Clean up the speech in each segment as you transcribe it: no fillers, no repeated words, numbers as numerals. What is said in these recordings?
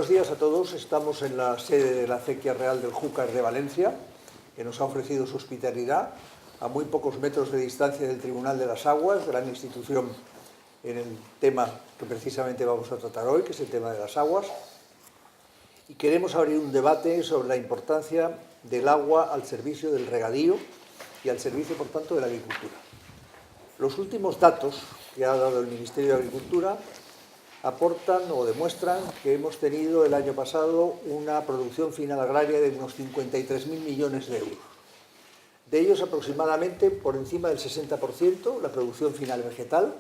buenos días a todos. Estamos en la sede de la Acequia Real del Júcar de Valencia, que nos ha ofrecido su hospitalidad a muy pocos metros de distancia del Tribunal de las Aguas, gran institución en el tema que precisamente vamos a tratar hoy, que es el tema de las aguas. Y queremos abrir un debate sobre la importancia del agua al servicio del regadío y al servicio, por tanto, de la agricultura. Los últimos datos que ha dado el Ministerio de Agricultura aportan o demuestran que hemos tenido el año pasado una producción final agraria de unos 53.000 millones de euros. De ellos, aproximadamente por encima del 60% la producción final vegetal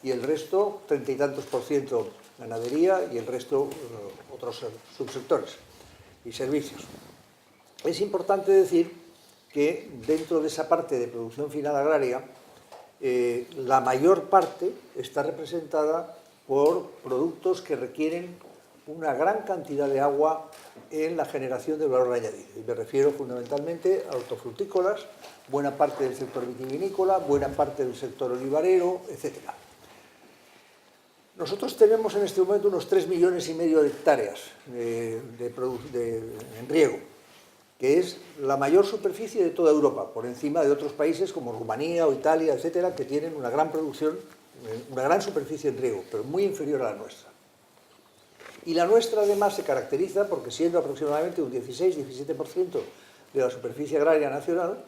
y el resto, 30 y tantos por ciento ganadería y el resto otros subsectores y servicios. Es importante decir que dentro de esa parte de producción final agraria, la mayor parte está representada por productos que requieren una gran cantidad de agua en la generación de valor añadido. Y me refiero fundamentalmente a hortofrutícolas, buena parte del sector vitivinícola, buena parte del sector olivarero, etc. Nosotros tenemos en este momento unos 3,5 millones de hectáreas en riego, que es la mayor superficie de toda Europa, por encima de otros países como Rumanía o Italia, etcétera, que tienen una gran producción, una gran superficie en riego, pero muy inferior a la nuestra. Y la nuestra, además, se caracteriza porque, siendo aproximadamente un 16-17% de la superficie agraria nacional,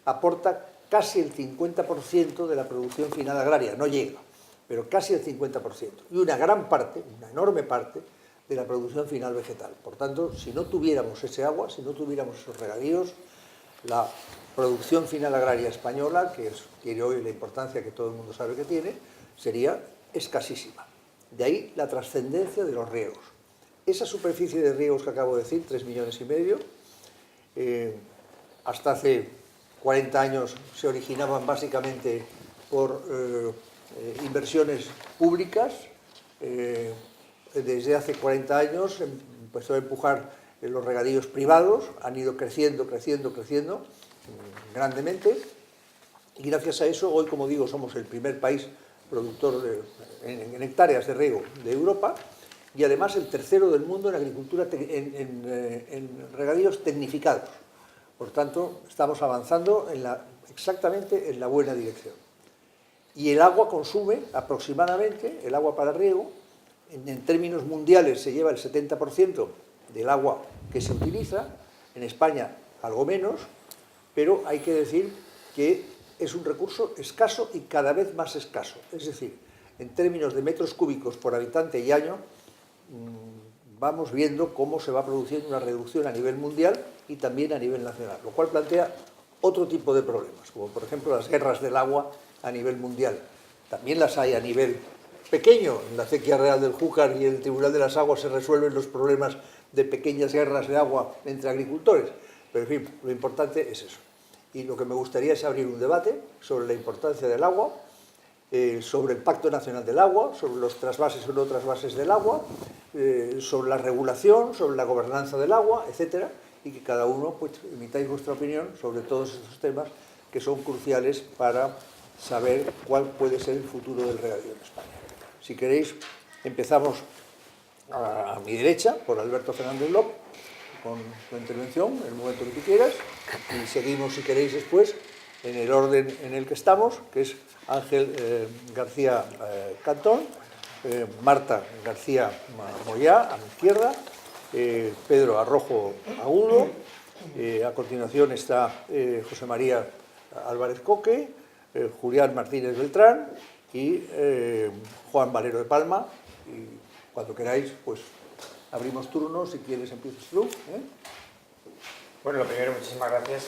aporta casi el 50% de la producción final agraria, no llega, pero casi el 50%. Y una gran parte, una enorme parte, de la producción final vegetal. Por tanto, si no tuviéramos ese agua, si no tuviéramos esos regadíos, la producción final agraria española, que tiene hoy la importancia que todo el mundo sabe que tiene, sería escasísima. De ahí la trascendencia de los riegos. Esa superficie de riegos que acabo de decir, 3,5 millones, hasta hace 40 años se originaban básicamente por inversiones públicas. Desde hace 40 años empezó a empujar los regadíos privados, han ido creciendo grandemente, y gracias a eso hoy, como digo, somos el primer país productor en hectáreas de riego de Europa y además el tercero del mundo en agricultura, en regadíos tecnificados. Por tanto, estamos avanzando exactamente en la buena dirección. Y el agua consume aproximadamente, el agua para riego, en términos mundiales se lleva el 70% del agua que se utiliza, en España algo menos, pero hay que decir que es un recurso escaso y cada vez más escaso. Es decir, en términos de metros cúbicos por habitante y año, vamos viendo cómo se va produciendo una reducción a nivel mundial y también a nivel nacional, lo cual plantea otro tipo de problemas, como por ejemplo las guerras del agua a nivel mundial. También las hay a nivel pequeño. En la Acequia Real del Júcar y el Tribunal de las Aguas se resuelven los problemas de pequeñas guerras de agua entre agricultores. Pero, en fin, lo importante es eso. Y lo que me gustaría es abrir un debate sobre la importancia del agua, sobre el Pacto Nacional del Agua, sobre los trasvases o no trasvases del agua, sobre la regulación, sobre la gobernanza del agua, etcétera, y que cada uno pues, emitáis vuestra opinión sobre todos estos temas que son cruciales para saber cuál puede ser el futuro del regadío en España. Si queréis, empezamos a mi derecha, por Alberto Fernández López, con tu intervención, en el momento que tú quieras, y seguimos, si queréis, después, en el orden en el que estamos, que es Ángel García Cantón, Marta García Moyá, a mi izquierda, Pedro Arrojo Agudo, a continuación está José María Álvarez Coque, Julián Martínez Beltrán y Juan Valero de Palma. Y cuando queráis, pues abrimos turnos. Si quieres, empiezas tú. Bueno, lo primero, muchísimas gracias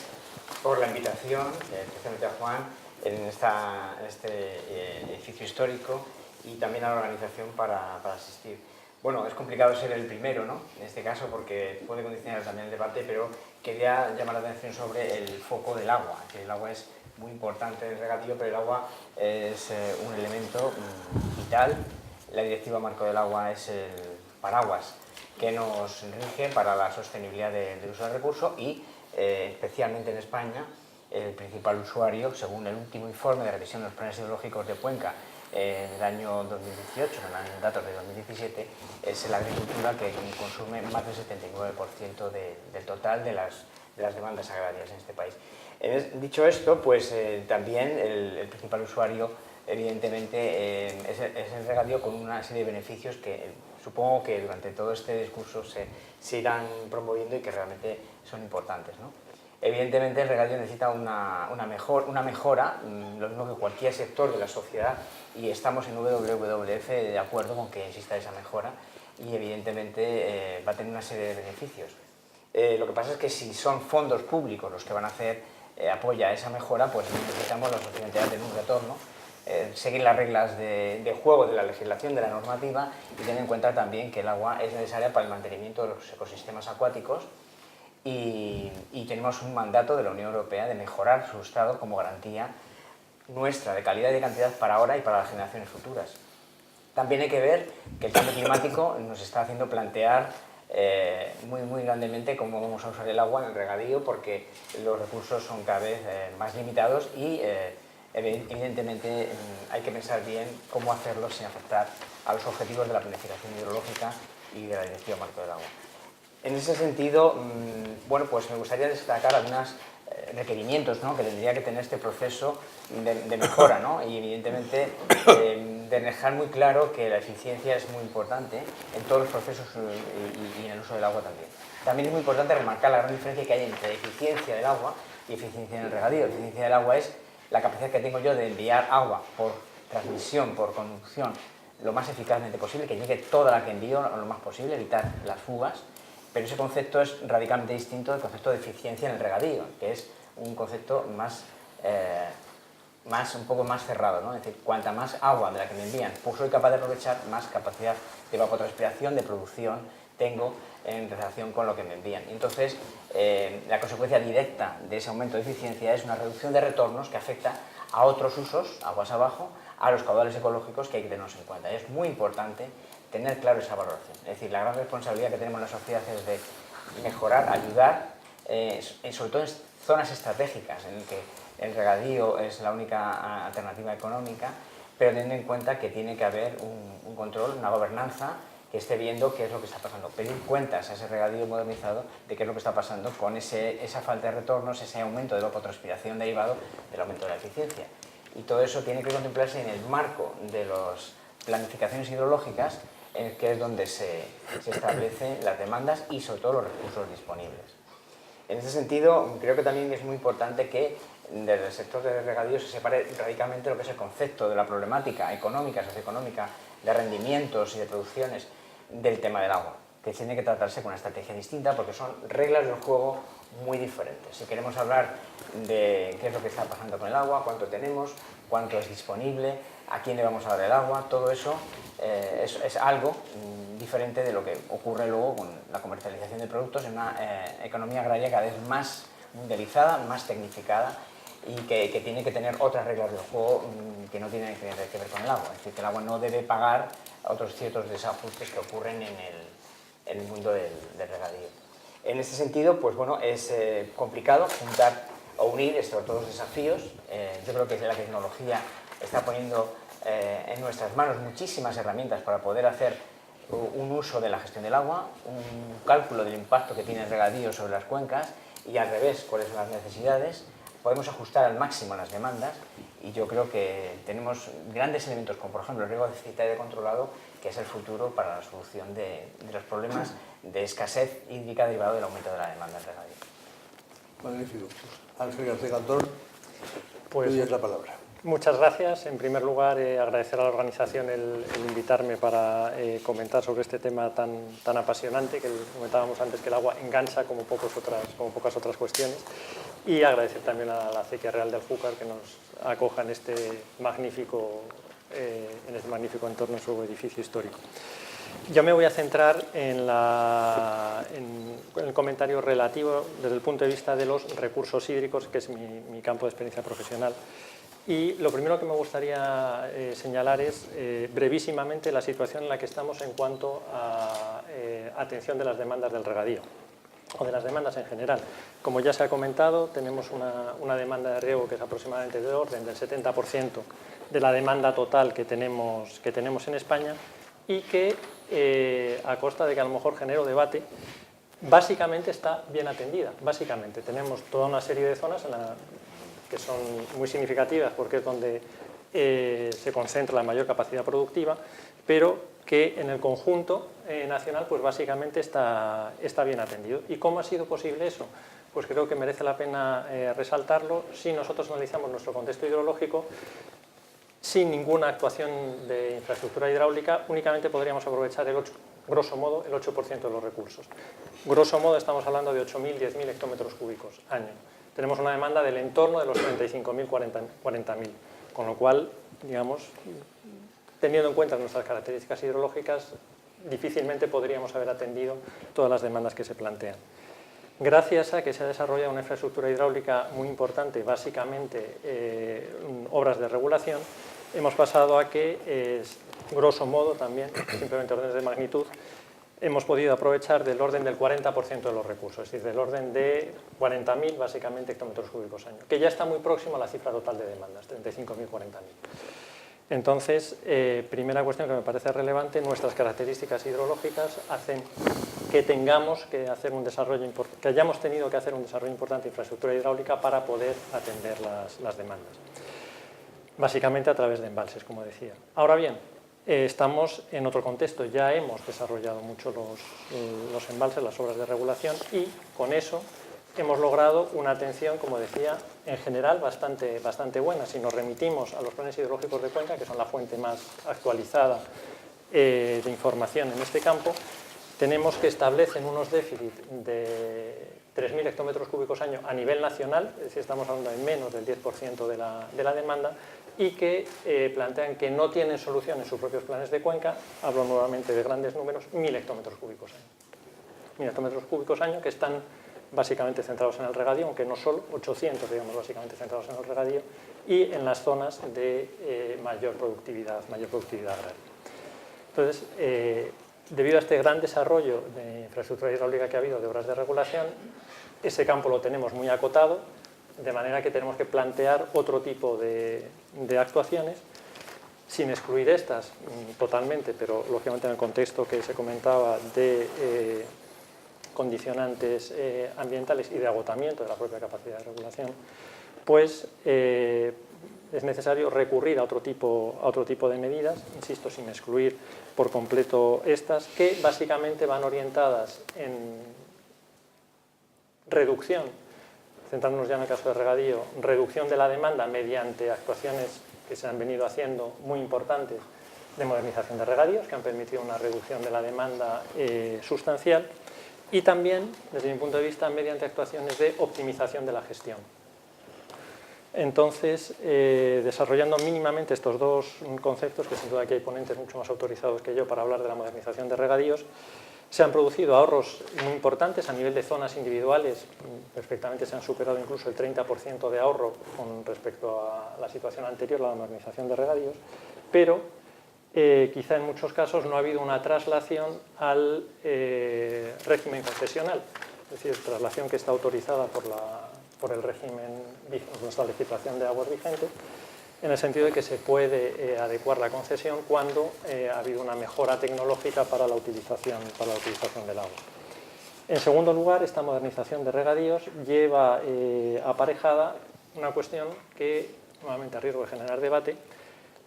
por la invitación, especialmente a Juan, en este edificio histórico y también a la organización para asistir. Bueno, es complicado ser el primero, ¿no? En este caso, porque puede condicionar también el debate, pero quería llamar la atención sobre el foco del agua, que el agua es muy importante en el regadío, pero el agua es un elemento vital. La Directiva Marco del Agua es el paraguas que nos rige para la sostenibilidad del uso del recurso y, especialmente en España, el principal usuario, según el último informe de revisión de los planes hidrológicos de Cuenca en el año 2018, en datos de 2017, es la agricultura que consume más del 79% del total de las demandas agrarias en este país. Dicho esto, pues también el principal usuario, evidentemente, es el regadío, con una serie de beneficios que supongo que durante todo este discurso se irán promoviendo y que realmente son importantes, ¿no? Evidentemente el regadío necesita una mejora, lo mismo que cualquier sector de la sociedad, y estamos en WWF de acuerdo con que exista esa mejora y evidentemente va a tener una serie de beneficios. Lo que pasa es que si son fondos públicos los que van a hacer apoya esa mejora, pues necesitamos la sociedad de tener un retorno, seguir las reglas de juego de la legislación, de la normativa, y tener en cuenta también que el agua es necesaria para el mantenimiento de los ecosistemas acuáticos, y tenemos un mandato de la Unión Europea de mejorar su estado como garantía nuestra de calidad y de cantidad para ahora y para las generaciones futuras. También hay que ver que el cambio climático nos está haciendo plantear muy grandemente cómo vamos a usar el agua en el regadío, porque los recursos son cada vez más limitados y evidentemente hay que pensar bien cómo hacerlo sin afectar a los objetivos de la planificación hidrológica y de la Directiva Marco del Agua. En ese sentido, bueno, pues me gustaría destacar algunos requerimientos, ¿no?, que tendría que tener este proceso de mejora, ¿no? Y evidentemente de dejar muy claro que la eficiencia es muy importante en todos los procesos y en el uso del agua también. También es muy importante remarcar la gran diferencia que hay entre eficiencia del agua y eficiencia en el regadío. La eficiencia del agua es la capacidad que tengo yo de enviar agua por transmisión, por conducción, lo más eficazmente posible, que llegue toda la que envío lo más posible, evitar las fugas. Pero ese concepto es radicalmente distinto del concepto de eficiencia en el regadío, que es un concepto un poco más cerrado, ¿no? Es decir, cuanta más agua de la que me envían pues soy capaz de aprovechar, más capacidad de evapotranspiración, de producción tengo en relación con lo que me envían. Entonces, la consecuencia directa de ese aumento de eficiencia es una reducción de retornos que afecta a otros usos, aguas abajo, a los caudales ecológicos, que hay que tenerlos en cuenta. Es muy importante tener claro esa valoración. Es decir, la gran responsabilidad que tenemos en la sociedad es de mejorar, ayudar, sobre todo en zonas estratégicas en las que el regadío es la única alternativa económica, pero teniendo en cuenta que tiene que haber un control, una gobernanza que esté viendo qué es lo que está pasando. Pedir cuentas a ese regadío modernizado de qué es lo que está pasando con esa falta de retornos, ese aumento de evapotranspiración derivado del aumento de la eficiencia. Y todo eso tiene que contemplarse en el marco de las planificaciones hidrológicas, que es donde se establecen las demandas y sobre todo los recursos disponibles. En ese sentido, creo que también es muy importante que desde el sector de regadío se separe radicalmente lo que es el concepto de la problemática económica, socioeconómica, de rendimientos y de producciones del tema del agua, que tiene que tratarse con una estrategia distinta porque son reglas del juego muy diferentes. Si queremos hablar de qué es lo que está pasando con el agua, cuánto tenemos, cuánto es disponible, a quién le vamos a dar el agua, todo eso es algo diferente de lo que ocurre luego con la comercialización de productos en una economía agraria cada vez más mundializada, más tecnificada y que tiene que tener otras reglas del juego que no tienen que ver con el agua. Es decir, que el agua no debe pagar otros ciertos desajustes que ocurren en el mundo del regadío. En este sentido, pues bueno, es complicado juntar o unir estos dos desafíos. Yo creo que la tecnología está poniendo en nuestras manos muchísimas herramientas para poder hacer un uso de la gestión del agua, un cálculo del impacto que tiene el regadío sobre las cuencas y al revés, cuáles son las necesidades. Podemos ajustar al máximo las demandas y yo creo que tenemos grandes elementos como por ejemplo el riego deficitario controlado, que es el futuro para la solución de los problemas de escasez hídrica derivado del aumento de la demanda del regadío. Magnífico. Ángel García Cantón, pues tú tienes la palabra. Muchas gracias. En primer lugar, agradecer a la organización el invitarme para comentar sobre este tema tan apasionante, que comentábamos antes que el agua engancha como pocas otras cuestiones, y agradecer también a la Acequia Real del Júcar que nos acoja en este magnífico entorno en su edificio histórico. Yo me voy a centrar en el comentario relativo desde el punto de vista de los recursos hídricos, que es mi campo de experiencia profesional. Y lo primero que me gustaría señalar es brevísimamente la situación en la que estamos en cuanto a atención de las demandas del regadío. o de las demandas en general. Como ya se ha comentado, tenemos una demanda de riego que es aproximadamente del orden del 70% de la demanda total que tenemos en España y que, a costa de que a lo mejor genero debate, básicamente está bien atendida. Básicamente tenemos toda una serie de zonas que son muy significativas porque es donde se concentra la mayor capacidad productiva, pero que en el conjunto nacional pues básicamente está bien atendido. ¿Y cómo ha sido posible eso? Pues creo que merece la pena resaltarlo. Si nosotros analizamos nuestro contexto hidrológico, sin ninguna actuación de infraestructura hidráulica, únicamente podríamos aprovechar grosso modo el 8% de los recursos. Grosso modo estamos hablando de 8.000, 10.000 hectómetros cúbicos año. Tenemos una demanda del entorno de los 35.000, 40.000, con lo cual, digamos, teniendo en cuenta nuestras características hidrológicas, difícilmente podríamos haber atendido todas las demandas que se plantean. Gracias a que se ha desarrollado una infraestructura hidráulica muy importante, básicamente obras de regulación, hemos pasado a que, grosso modo también, simplemente órdenes de magnitud, hemos podido aprovechar del orden del 40% de los recursos, es decir, del orden de 40.000 básicamente hectómetros cúbicos año, que ya está muy próximo a la cifra total de demandas, 35.000, 40.000. Entonces, primera cuestión que me parece relevante, nuestras características hidrológicas hacen que tengamos que hacer un desarrollo que hayamos tenido que hacer un desarrollo importante de infraestructura hidráulica para poder atender las demandas. Básicamente a través de embalses, como decía. Ahora bien, estamos en otro contexto, ya hemos desarrollado mucho los embalses, las obras de regulación y con eso hemos logrado una atención, como decía, en general bastante buena. Si nos remitimos a los planes hidrológicos de Cuenca, que son la fuente más actualizada de información en este campo, tenemos que establecen unos déficits de 3.000 hectómetros cúbicos año a nivel nacional, es decir, estamos hablando de menos del 10% de la demanda, y que plantean que no tienen solución en sus propios planes de cuenca, hablo nuevamente de grandes números, 1.000 hectómetros cúbicos año. 1.000 hectómetros cúbicos año que están básicamente centrados en el regadío, aunque no solo, 800 digamos básicamente centrados en el regadío, y en las zonas de mayor productividad agraria. Entonces, debido a este gran desarrollo de infraestructura hidráulica que ha habido de obras de regulación, ese campo lo tenemos muy acotado, de manera que tenemos que plantear otro tipo de actuaciones, sin excluir estas totalmente, pero lógicamente en el contexto que se comentaba de condicionantes ambientales y de agotamiento de la propia capacidad de regulación, pues es necesario recurrir a otro tipo de medidas, insisto, sin excluir por completo estas, que básicamente van orientadas en reducción, centrándonos ya en el caso de regadío, reducción de la demanda mediante actuaciones que se han venido haciendo muy importantes de modernización de regadíos, que han permitido una reducción de la demanda sustancial, y también, desde mi punto de vista, mediante actuaciones de optimización de la gestión. Entonces, desarrollando mínimamente estos dos conceptos, que sin duda aquí hay ponentes mucho más autorizados que yo para hablar de la modernización de regadíos, se han producido ahorros muy importantes a nivel de zonas individuales, perfectamente se han superado incluso el 30% de ahorro con respecto a la situación anterior, la modernización de regadíos, pero quizá en muchos casos no ha habido una traslación al régimen concesional, es decir, traslación que está autorizada por el régimen, nuestra legislación de aguas vigente, en el sentido de que se puede adecuar la concesión cuando ha habido una mejora tecnológica para la utilización del agua. En segundo lugar, esta modernización de regadíos lleva aparejada una cuestión que, nuevamente a riesgo de generar debate,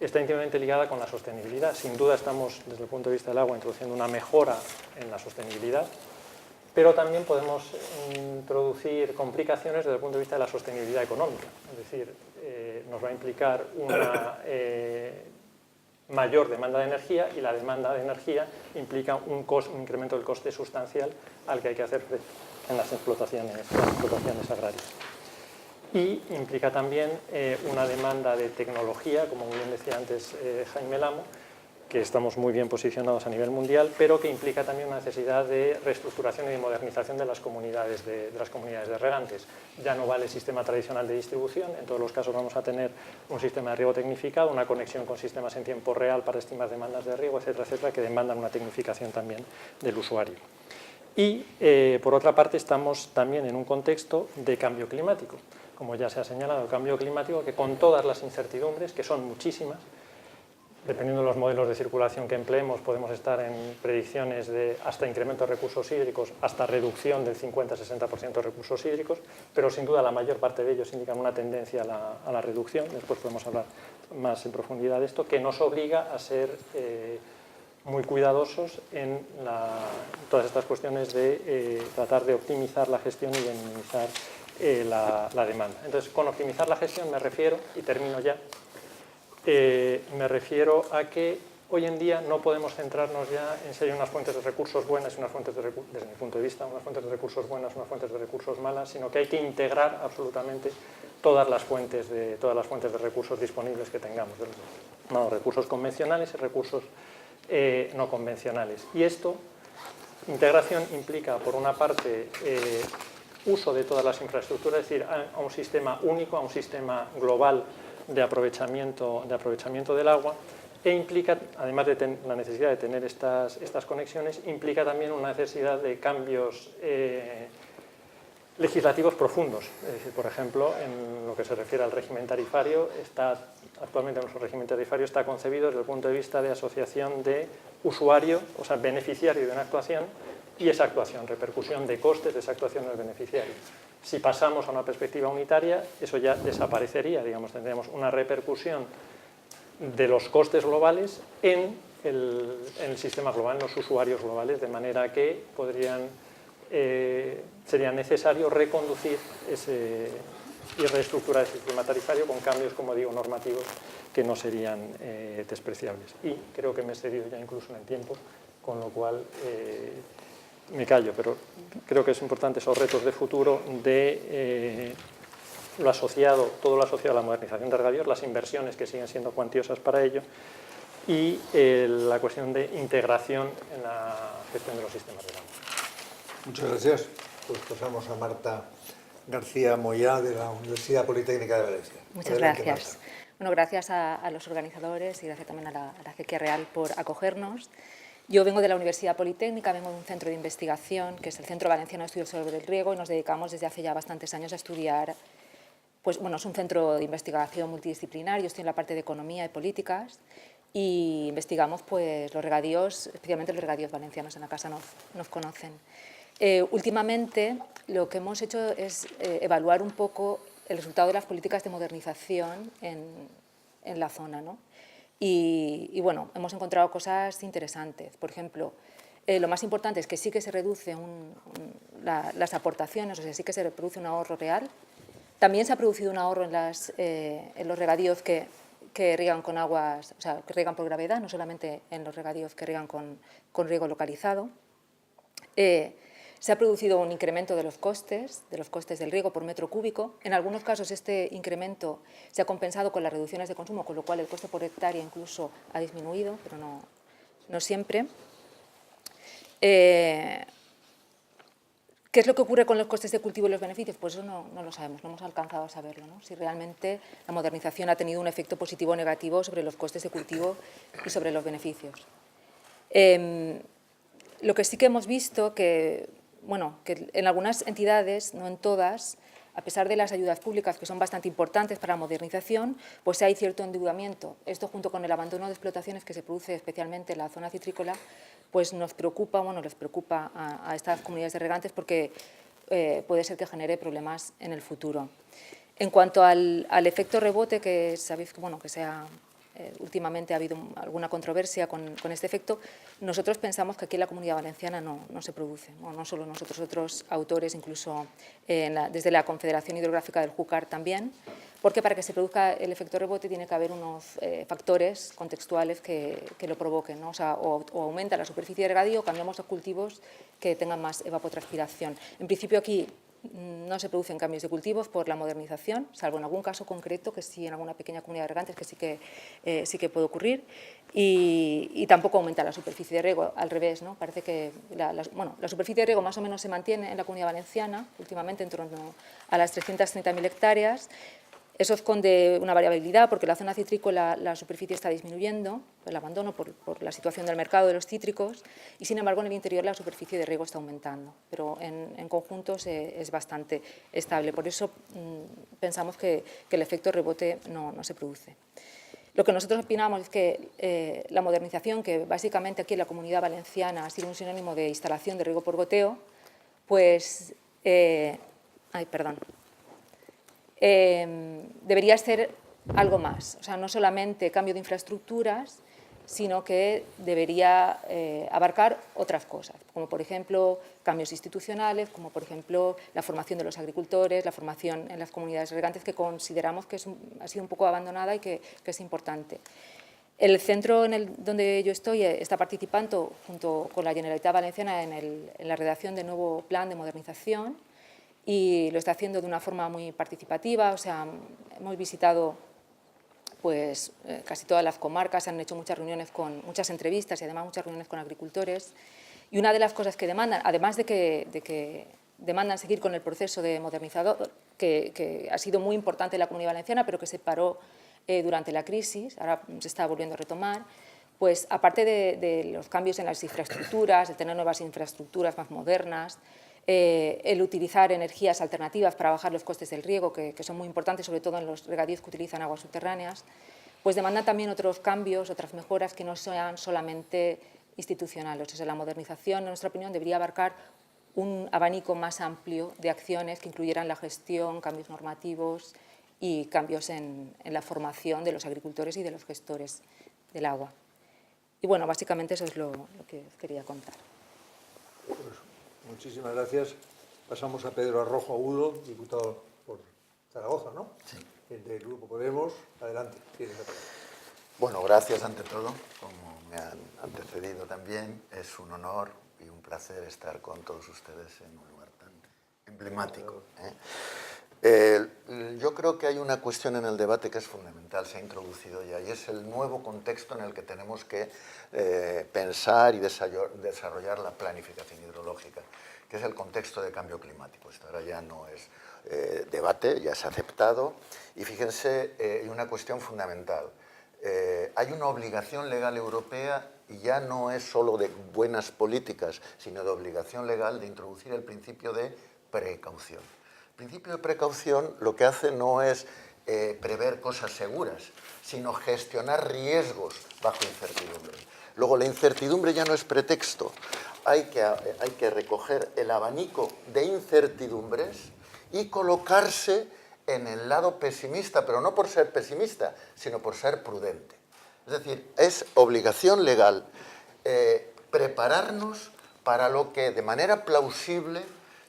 está íntimamente ligada con la sostenibilidad. Sin duda estamos, desde el punto de vista del agua, introduciendo una mejora en la sostenibilidad, pero también podemos introducir complicaciones desde el punto de vista de la sostenibilidad económica. Es decir, nos va a implicar una mayor demanda de energía, y la demanda de energía implica un incremento del coste sustancial al que hay que hacer frente en las explotaciones agrarias. Y implica también una demanda de tecnología, como muy bien decía antes Jaime Lamo, que estamos muy bien posicionados a nivel mundial, pero que implica también una necesidad de reestructuración y de modernización de las comunidades de regantes. Ya no vale el sistema tradicional de distribución, en todos los casos vamos a tener un sistema de riego tecnificado, una conexión con sistemas en tiempo real para estimar demandas de riego, etcétera, etcétera, que demandan una tecnificación también del usuario. Y, por otra parte, estamos también en un contexto de cambio climático. Como ya se ha señalado, el cambio climático que con todas las incertidumbres, que son muchísimas, dependiendo de los modelos de circulación que empleemos, podemos estar en predicciones de hasta incremento de recursos hídricos, hasta reducción del 50-60% de recursos hídricos, pero sin duda la mayor parte de ellos indican una tendencia a la reducción. Después podemos hablar más en profundidad de esto, que nos obliga a ser muy cuidadosos en todas estas cuestiones de tratar de optimizar la gestión y de minimizar la demanda. Entonces, con optimizar la gestión me refiero, y termino ya, me refiero a que hoy en día no podemos centrarnos ya en si hay unas fuentes de recursos buenas y unas fuentes desde mi punto de vista, unas fuentes de recursos buenas, unas fuentes de recursos malas, sino que hay que integrar absolutamente todas las fuentes de recursos disponibles que tengamos, recursos convencionales y recursos no convencionales. Y esto, integración, implica, por una parte, uso de todas las infraestructuras, es decir, a un sistema único, a un sistema global de aprovechamiento del agua, e implica, además de la necesidad de tener estas conexiones, implica también una necesidad de cambios legislativos profundos. Es decir, por ejemplo, en lo que se refiere al régimen tarifario, actualmente nuestro régimen tarifario está concebido desde el punto de vista de asociación de usuario, o sea, beneficiario de una actuación, y esa actuación, repercusión de costes de esa actuación en el beneficiario. Si pasamos a una perspectiva unitaria, eso ya desaparecería, digamos, tendríamos una repercusión de los costes globales en el sistema global, en los usuarios globales, de manera que sería necesario reconducir y reestructurar ese sistema tarifario con cambios, como digo, normativos que no serían despreciables. Y creo que me he excedido ya incluso en el tiempo, con lo cual me callo, pero creo que es importante esos retos de futuro de todo lo asociado a la modernización de regadíos, las inversiones que siguen siendo cuantiosas para ello, y la cuestión de integración en la gestión de los sistemas de agua. Muchas gracias. Pues pasamos a Marta García Moyá, de la Universidad Politécnica de Valencia. Muchas Adelante, gracias. Marta. Bueno, gracias a los organizadores y gracias también a la Acequia Real por acogernos. Yo vengo de la Universidad Politécnica, vengo de un centro de investigación, que es el Centro Valenciano de Estudios sobre el Riego, y nos dedicamos desde hace ya bastantes años a estudiar, pues bueno, es un centro de investigación multidisciplinar, yo estoy en la parte de economía y políticas, y investigamos pues los regadíos, especialmente los regadíos valencianos, en la casa nos conocen. Últimamente lo que hemos hecho es evaluar un poco el resultado de las políticas de modernización en la zona, ¿no? Y bueno, hemos encontrado cosas interesantes. Por ejemplo, lo más importante es que sí que se reduce las aportaciones, o sea, sí que se produce un ahorro real. También se ha producido un ahorro en los regadíos que riegan con aguas, o sea, que riegan por gravedad, no solamente en los regadíos que riegan con riego localizado. Se ha producido un incremento de los costes del riego por metro cúbico. En algunos casos este incremento se ha compensado con las reducciones de consumo, con lo cual el coste por hectárea incluso ha disminuido, pero no siempre. ¿Qué es lo que ocurre con los costes de cultivo y los beneficios? Pues eso no lo sabemos, no hemos alcanzado a saberlo, ¿no? Si realmente la modernización ha tenido un efecto positivo o negativo sobre los costes de cultivo y sobre los beneficios. Lo que sí que hemos visto que en algunas entidades, no en todas, a pesar de las ayudas públicas que son bastante importantes para la modernización, pues hay cierto endeudamiento. Esto, junto con el abandono de explotaciones que se produce especialmente en la zona citrícola, pues les preocupa a estas comunidades de regantes porque puede ser que genere problemas en el futuro. En cuanto al efecto rebote, que sabéis que últimamente ha habido alguna controversia con este efecto, nosotros pensamos que aquí en la Comunidad Valenciana no se produce, no solo nosotros, otros autores, incluso desde la Confederación Hidrográfica del Júcar también, porque para que se produzca el efecto rebote tiene que haber unos factores contextuales que lo provoquen, ¿no? O aumenta la superficie de regadío o cambiamos a cultivos que tengan más evapotranspiración. En principio aquí no se producen cambios de cultivos por la modernización, salvo en algún caso concreto, que sí, en alguna pequeña comunidad de regantes, que sí que puede ocurrir, y tampoco aumenta la superficie de riego, al revés, ¿no? Parece que la superficie de riego más o menos se mantiene en la Comunidad Valenciana, últimamente en torno a las 330.000 hectáreas, Eso esconde una variabilidad porque en la zona citrícola la superficie está disminuyendo, el abandono por la situación del mercado de los cítricos, y sin embargo en el interior la superficie de riego está aumentando, pero en conjunto es bastante estable. Por eso pensamos que el efecto rebote no se produce. Lo que nosotros opinamos es que la modernización, que básicamente aquí en la Comunidad Valenciana ha sido un sinónimo de instalación de riego por goteo, pues... debería ser algo más, o sea, no solamente cambio de infraestructuras, sino que debería abarcar otras cosas, como por ejemplo cambios institucionales, como por ejemplo la formación de los agricultores, la formación en las comunidades regantes, que consideramos que ha sido un poco abandonada y que es importante. El centro donde yo estoy está participando junto con la Generalitat Valenciana en la redacción del nuevo plan de modernización, y lo está haciendo de una forma muy participativa. O sea, hemos visitado pues, casi todas las comarcas, se han hecho muchas entrevistas y además muchas reuniones con agricultores. Y una de las cosas que demandan, además de que demandan seguir con el proceso de modernizador, que ha sido muy importante en la Comunidad Valenciana, pero que se paró durante la crisis, ahora se está volviendo a retomar, pues aparte de los cambios en las infraestructuras, de tener nuevas infraestructuras más modernas, el utilizar energías alternativas para bajar los costes del riego, que son muy importantes, sobre todo en los regadíos que utilizan aguas subterráneas, pues demandan también otros cambios, otras mejoras que no sean solamente institucionales. O sea, la modernización, en nuestra opinión, debería abarcar un abanico más amplio de acciones que incluyeran la gestión, cambios normativos y cambios en la formación de los agricultores y de los gestores del agua. Y bueno, básicamente eso es lo que os quería contar. Pues, muchísimas gracias. Pasamos a Pedro Arrojo Agudo, diputado por Zaragoza, ¿no? Sí. Del Grupo Podemos. Adelante, tienes la palabra. Bueno, gracias ante todo, como me han antecedido también. Es un honor y un placer estar con todos ustedes en un lugar tan emblemático. Yo creo que hay una cuestión en el debate que es fundamental, se ha introducido ya, y es el nuevo contexto en el que tenemos que pensar y desarrollar la planificación hidrológica, que es el contexto de cambio climático. Esto ahora ya no es debate, ya se ha aceptado. Y fíjense, hay una cuestión fundamental. Hay una obligación legal europea, y ya no es solo de buenas políticas, sino de obligación legal de introducir el principio de precaución. El principio de precaución lo que hace no es prever cosas seguras, sino gestionar riesgos bajo incertidumbre. Luego, la incertidumbre ya no es pretexto. Hay que recoger el abanico de incertidumbres y colocarse en el lado pesimista, pero no por ser pesimista, sino por ser prudente. Es decir, es obligación legal prepararnos para lo que de manera plausible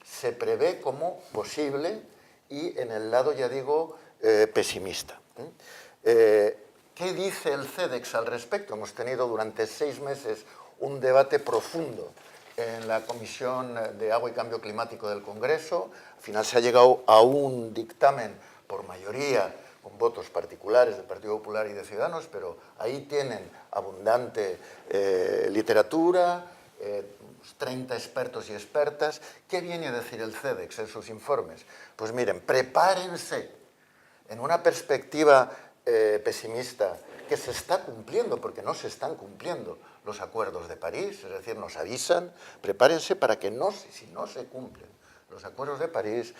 se prevé como posible y en el lado, ya digo, pesimista. ¿Qué dice el CEDEX al respecto? Hemos tenido durante 6 meses un debate profundo en la Comisión de Agua y Cambio Climático del Congreso. Al final se ha llegado a un dictamen por mayoría, con votos particulares del Partido Popular y de Ciudadanos, pero ahí tienen abundante literatura, 30 expertos y expertas. ¿Qué viene a decir el CEDEX en sus informes? Pues miren, prepárense en una perspectiva pesimista que se está cumpliendo, porque no se están cumpliendo los acuerdos de París, es decir, nos avisan, prepárense para que si no se cumplen los acuerdos de París,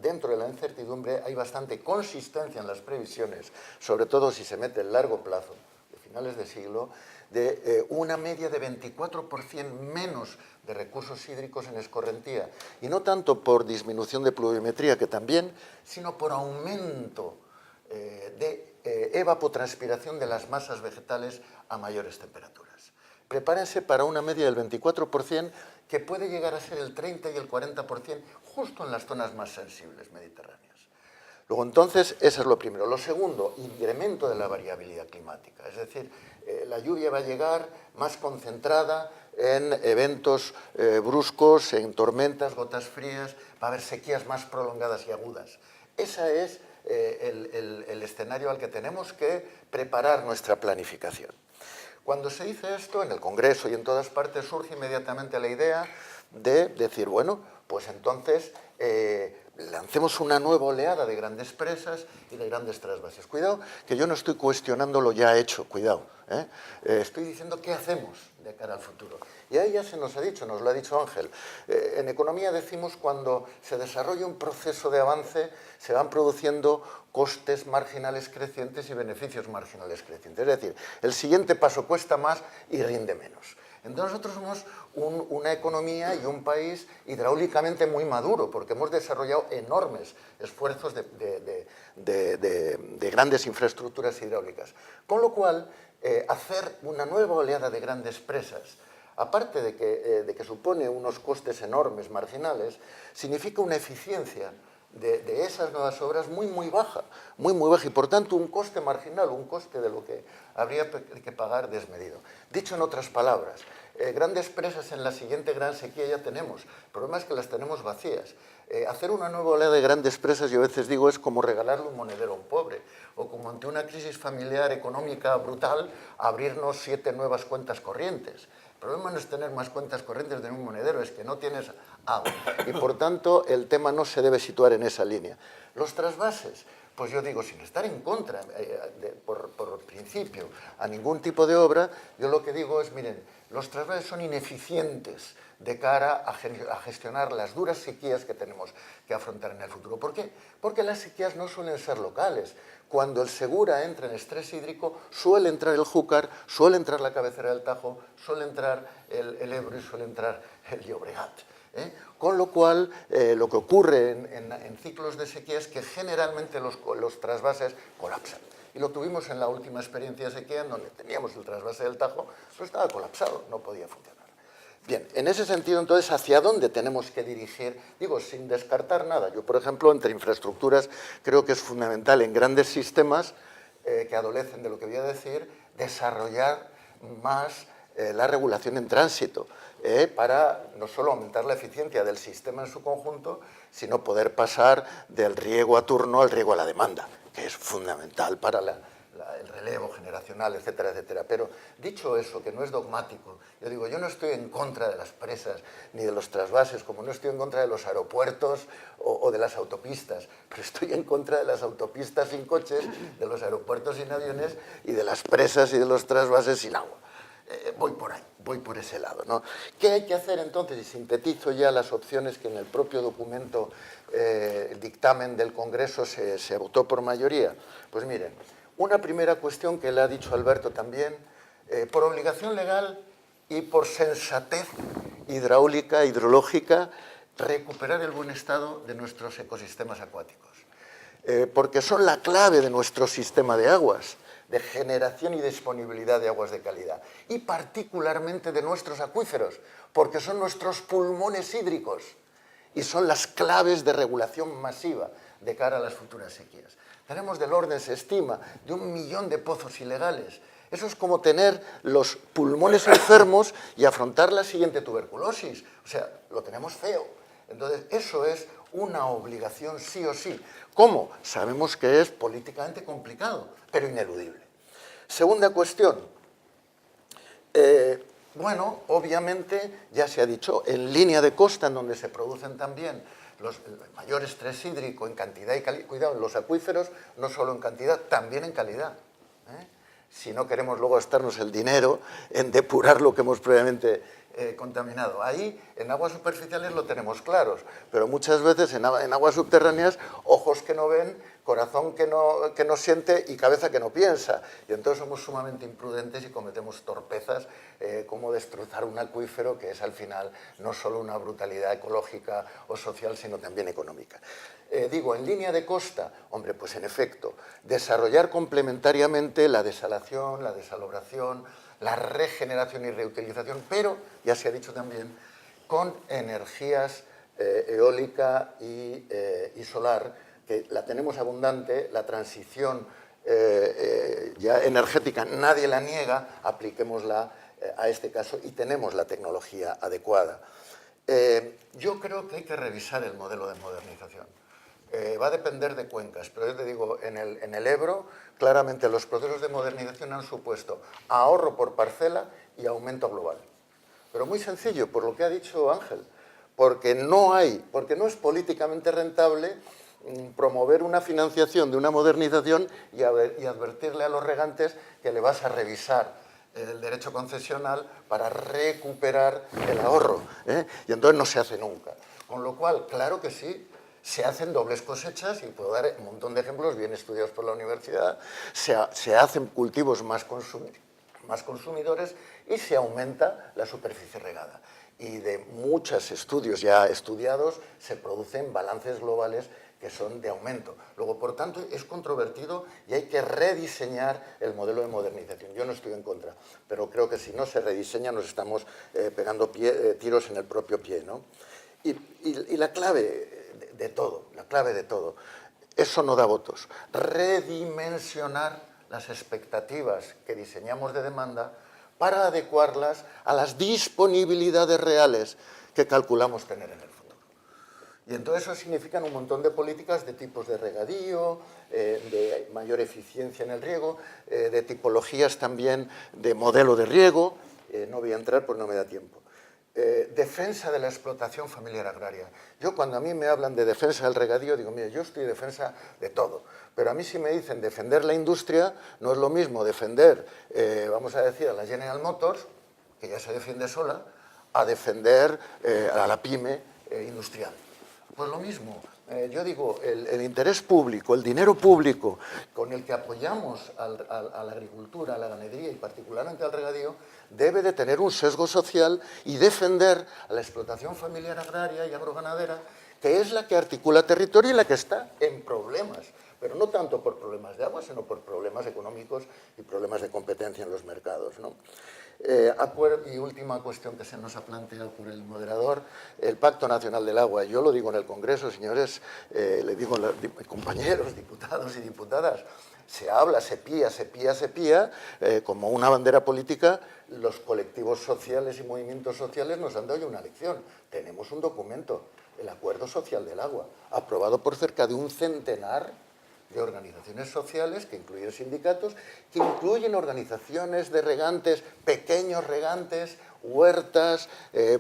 dentro de la incertidumbre hay bastante consistencia en las previsiones, sobre todo si se mete el largo plazo, de finales de siglo, de una media de 24% menos de recursos hídricos en escorrentía. Y no tanto por disminución de pluviometría, que también, sino por aumento de evapotranspiración de las masas vegetales a mayores temperaturas. Prepárense para una media del 24%, que puede llegar a ser el 30 y el 40% justo en las zonas más sensibles mediterráneas. Luego, entonces, eso es lo primero. Lo segundo, incremento de la variabilidad climática. Es decir, la lluvia va a llegar más concentrada en eventos bruscos, en tormentas, gotas frías, va a haber sequías más prolongadas y agudas. Ese es el escenario al que tenemos que preparar nuestra planificación. Cuando se dice esto, en el Congreso y en todas partes surge inmediatamente la idea de decir, bueno, pues entonces lancemos una nueva oleada de grandes presas y de grandes trasvases. Cuidado, que yo no estoy cuestionando lo ya hecho, cuidado. Estoy diciendo qué hacemos de cara al futuro. Y ahí ya se nos ha dicho, nos lo ha dicho Ángel. En economía decimos cuando se desarrolla un proceso de avance, se van produciendo costes marginales crecientes y beneficios marginales crecientes. Es decir, el siguiente paso cuesta más y rinde menos. Entonces nosotros somos una economía y un país hidráulicamente muy maduro, porque hemos desarrollado enormes esfuerzos de grandes infraestructuras hidráulicas. Con lo cual, hacer una nueva oleada de grandes presas, aparte de que supone unos costes enormes, marginales, significa una eficiencia de esas nuevas obras muy baja, y por tanto un coste marginal, un coste de lo que habría que pagar desmedido. Dicho en otras palabras, grandes presas en la siguiente gran sequía ya tenemos, el problema es que las tenemos vacías. Hacer una nueva oleada de grandes presas, yo a veces digo, es como regalarle un monedero a un pobre, o como ante una crisis familiar económica brutal, abrirnos 7 nuevas cuentas corrientes. El problema no es tener más cuentas corrientes de un monedero, es que no tienes agua. Y por tanto, el tema no se debe situar en esa línea. Los trasvases, pues yo digo, sin estar en contra, por principio, a ningún tipo de obra, yo lo que digo es, miren, los trasvases son ineficientes de cara a gestionar las duras sequías que tenemos que afrontar en el futuro. ¿Por qué? Porque las sequías no suelen ser locales. Cuando el Segura entra en estrés hídrico, suele entrar el Júcar, suele entrar la cabecera del Tajo, suele entrar el Ebro y suele entrar el Llobregat. Con lo cual, lo que ocurre en ciclos de sequía es que generalmente los trasvases colapsan. Y lo tuvimos en la última experiencia de sequía, en donde teníamos el trasvase del Tajo, pero estaba colapsado, no podía funcionar. Bien, en ese sentido, entonces, ¿hacia dónde tenemos que dirigir? Digo, sin descartar nada. Yo, por ejemplo, entre infraestructuras, creo que es fundamental en grandes sistemas que adolecen de lo que voy a decir, desarrollar más la regulación en tránsito, para no solo aumentar la eficiencia del sistema en su conjunto, sino poder pasar del riego a turno al riego a la demanda, que es fundamental para el relevo generacional, etcétera, etcétera. Pero dicho eso, que no es dogmático, yo digo, yo no estoy en contra de las presas ni de los trasvases, como no estoy en contra de los aeropuertos o de las autopistas, pero estoy en contra de las autopistas sin coches, de los aeropuertos sin aviones y de las presas y de los trasvases sin agua. Voy por ahí, voy por ese lado, ¿no? ¿Qué hay que hacer entonces? Y sintetizo ya las opciones que en el propio documento, el dictamen del Congreso se votó por mayoría. Pues miren, una primera cuestión que le ha dicho Alberto también, por obligación legal y por sensatez hidráulica, hidrológica, recuperar el buen estado de nuestros ecosistemas acuáticos, porque son la clave de nuestro sistema de aguas, de generación y disponibilidad de aguas de calidad, y particularmente de nuestros acuíferos, porque son nuestros pulmones hídricos y son las claves de regulación masiva de cara a las futuras sequías. Tenemos del orden, se estima, de 1 millón de pozos ilegales. Eso es como tener los pulmones enfermos y afrontar la siguiente tuberculosis. O sea, lo tenemos feo. Entonces, eso es una obligación sí o sí. ¿Cómo? Sabemos que es políticamente complicado, pero ineludible. Segunda cuestión. Bueno, obviamente, ya se ha dicho, en línea de costa, en donde se producen también el mayor estrés hídrico en cantidad y calidad. Cuidado, los acuíferos no solo en cantidad, también en calidad. Si no queremos luego gastarnos el dinero en depurar lo que hemos previamente contaminado. Ahí, en aguas superficiales lo tenemos claros, pero muchas veces en aguas subterráneas, ojos que no ven, corazón que no siente y cabeza que no piensa. Y entonces somos sumamente imprudentes y cometemos torpezas como destrozar un acuífero, que es al final no solo una brutalidad ecológica o social, sino también económica. Digo, en línea de costa, hombre, pues en efecto, desarrollar complementariamente la desalación, la desalobración, la regeneración y reutilización, pero, ya se ha dicho también, con energías eólica y solar, que la tenemos abundante, la transición ya energética nadie la niega, apliquémosla a este caso y tenemos la tecnología adecuada. Yo creo que hay que revisar el modelo de modernización. Va a depender de cuencas, pero yo te digo, en el Ebro, claramente los procesos de modernización han supuesto ahorro por parcela y aumento global. Pero muy sencillo, por lo que ha dicho Ángel. porque no es políticamente rentable promover una financiación de una modernización y advertirle a los regantes que le vas a revisar el derecho concesional para recuperar el ahorro, ¿eh? Y entonces no se hace nunca. Con lo cual, claro que sí, se hacen dobles cosechas, y puedo dar un montón de ejemplos bien estudiados por la universidad, se hacen cultivos más consumidores y se aumenta la superficie regada. Y de muchos estudios ya estudiados se producen balances globales que son de aumento. Luego, por tanto, es controvertido y hay que rediseñar el modelo de modernización. Yo no estoy en contra, pero creo que si no se rediseña nos estamos pegando tiros en el propio pie, ¿no? Y la clave de todo, eso no da votos. Redimensionar las expectativas que diseñamos de demanda para adecuarlas a las disponibilidades reales que calculamos tener en el futuro. Y entonces eso significa un montón de políticas de tipos de regadío, de mayor eficiencia en el riego, de tipologías también de modelo de riego. No voy a entrar porque no me da tiempo. Defensa de la explotación familiar agraria. Yo, cuando a mí me hablan de defensa del regadío, digo, mire, yo estoy en defensa de todo. Pero a mí, si me dicen defender la industria, no es lo mismo defender, vamos a decir, a la General Motors, que ya se defiende sola, a defender a la pyme industrial. Pues lo mismo. Yo digo, el interés público, el dinero público con el que apoyamos a la agricultura, a la ganadería y particularmente al regadío, debe de tener un sesgo social y defender a la explotación familiar agraria y agroganadera, que es la que articula territorio y la que está en problemas, pero no tanto por problemas de agua, sino por problemas económicos y problemas de competencia en los mercados, ¿no? Y última cuestión que se nos ha planteado por el moderador, el Pacto Nacional del Agua. Yo lo digo en el Congreso, señores, le digo a los compañeros, diputados y diputadas, se habla, se pía, como una bandera política. Los colectivos sociales y movimientos sociales nos han dado ya una lección. Tenemos un documento, el Acuerdo Social del Agua, aprobado por cerca de un centenar de organizaciones sociales, que incluyen sindicatos, que incluyen organizaciones de regantes, pequeños regantes, huertas,